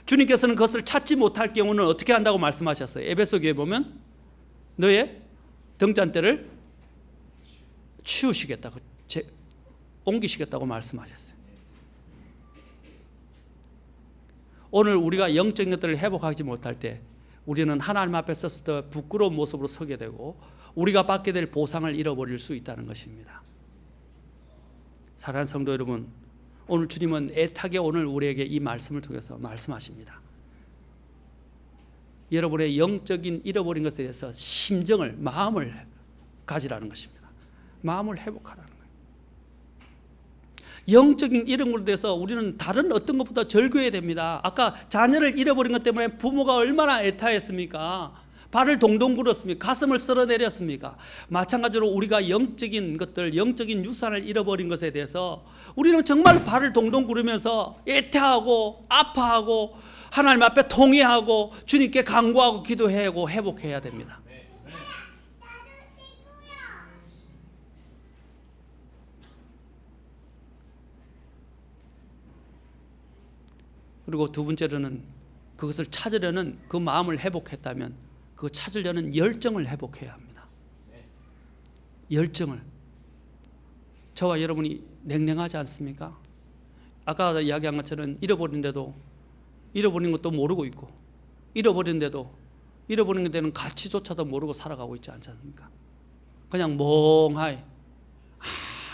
주님께서는 그것을 찾지 못할 경우는 어떻게 한다고 말씀하셨어요? 에베소 교회 보면 너의 등잔대를 치우시겠다고, 옮기시겠다고 말씀하셨어요. 오늘 우리가 영적인 것들을 회복하지 못할 때 우리는 하나님 앞에 섰을 때 부끄러운 모습으로 서게 되고 우리가 받게 될 보상을 잃어버릴 수 있다는 것입니다. 사랑하는 성도 여러분, 오늘 주님은 애타게 오늘 우리에게 이 말씀을 통해서 말씀하십니다. 여러분의 영적인 잃어버린 것에 대해서 심정을, 마음을 가지라는 것입니다. 마음을 회복하라는 거예요. 영적인 잃은 것에 대해서 우리는 다른 어떤 것보다 절규해야 됩니다. 아까 자녀를 잃어버린 것 때문에 부모가 얼마나 애타했습니까? 발을 동동 굴었습니까? 가슴을 쓸어내렸습니까? 마찬가지로 우리가 영적인 것들, 영적인 유산을 잃어버린 것에 대해서 우리는 정말 발을 동동 구르면서 애타하고 아파하고 하나님 앞에 통회하고 주님께 간구하고 기도하고 회복해야 됩니다. 그리고 두 번째로는 그것을 찾으려는 그 마음을 회복했다면 그거 찾으려는 열정을 회복해야 합니다. 열정을. 저와 여러분이 냉랭하지 않습니까? 아까 이야기한 것처럼 잃어버린 것도 모르고 있고, 잃어버린 데는 가치조차도 모르고 살아가고 있지 않지 않습니까? 그냥 멍하게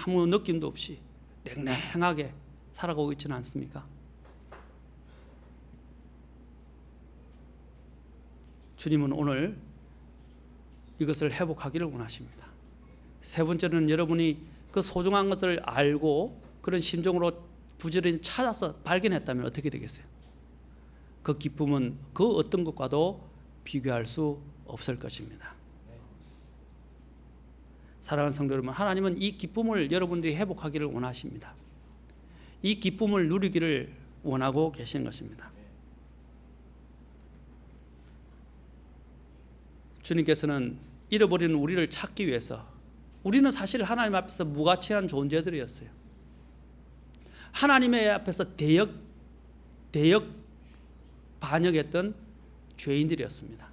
아무 느낌도 없이 냉랭하게 살아가고 있지는 않습니까? 주님은 오늘 이것을 회복하기를 원하십니다. 세 번째는 여러분이 그 소중한 것을 알고 그런 심정으로 부지런히 찾아서 발견했다면 어떻게 되겠어요? 그 기쁨은 그 어떤 것과도 비교할 수 없을 것입니다. 사랑하는 성도 여러분, 하나님은 이 기쁨을 여러분들이 회복하기를 원하십니다. 이 기쁨을 누리기를 원하고 계신 것입니다. 주님께서는 잃어버린 우리를 찾기 위해서, 우리는 사실 하나님 앞에서 무가치한 존재들이었어요. 하나님의 앞에서 대역 반역했던 죄인들이었습니다.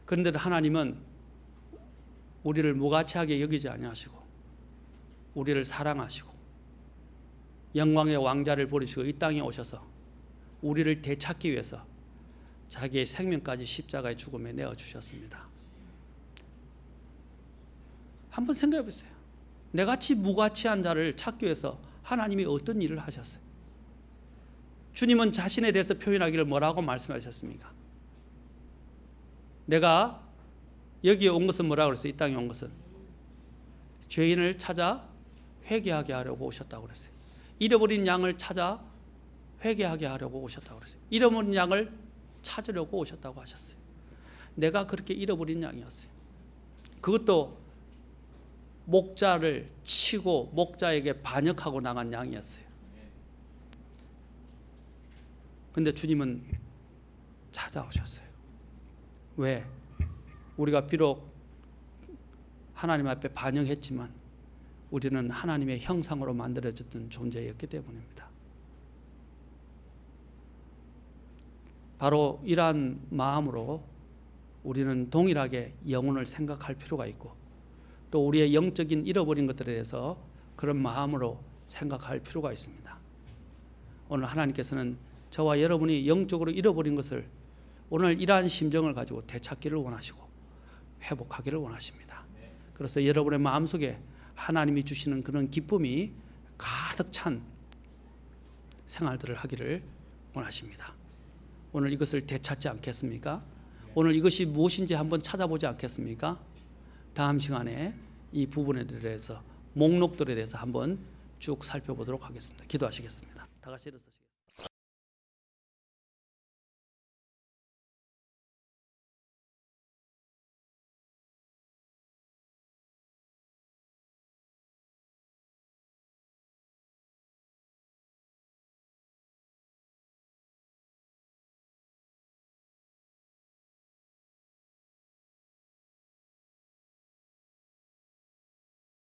그런데도 하나님은 우리를 무가치하게 여기지 아니하시고 우리를 사랑하시고 영광의 왕자를 버리시고 이 땅에 오셔서 우리를 되찾기 위해서 자기의 생명까지 십자가의 죽음에 내어주셨습니다. 한번 생각해 보세요. 내같이 무가치한 자를 찾기 위해서 하나님이 어떤 일을 하셨어요? 주님은 자신에 대해서 표현하기를 뭐라고 말씀하셨습니까? 내가 여기에 온 것은 뭐라고 그랬어요? 이 땅에 온 것은 죄인을 찾아 회개하게 하려고 오셨다고 그랬어요. 잃어버린 양을 찾아 회개하게 하려고 오셨다고 그랬어요. 잃어버린 양을 찾으려고 오셨다고 하셨어요. 내가 그렇게 잃어버린 양이었어요. 그것도 목자를 치고 목자에게 반역하고 나간 양이었어요. 그런데 주님은 찾아오셨어요. 왜? 우리가 비록 하나님 앞에 반역했지만 우리는 하나님의 형상으로 만들어졌던 존재였기 때문입니다. 바로 이러한 마음으로 우리는 동일하게 영혼을 생각할 필요가 있고 또 우리의 영적인 잃어버린 것들에 대해서 그런 마음으로 생각할 필요가 있습니다. 오늘 하나님께서는 저와 여러분이 영적으로 잃어버린 것을 오늘 이러한 심정을 가지고 되찾기를 원하시고 회복하기를 원하십니다. 그래서 여러분의 마음속에 하나님이 주시는 그런 기쁨이 가득 찬 생활들을 하기를 원하십니다. 오늘 이것을 되찾지 않겠습니까? 오늘 이것이 무엇인지 한번 찾아보지 않겠습니까? 다음 시간에 이 부분에 대해서 목록들에 대해서 한번 쭉 살펴보도록 하겠습니다. 기도하시겠습니다. 다 같이 일어서시겠습니다.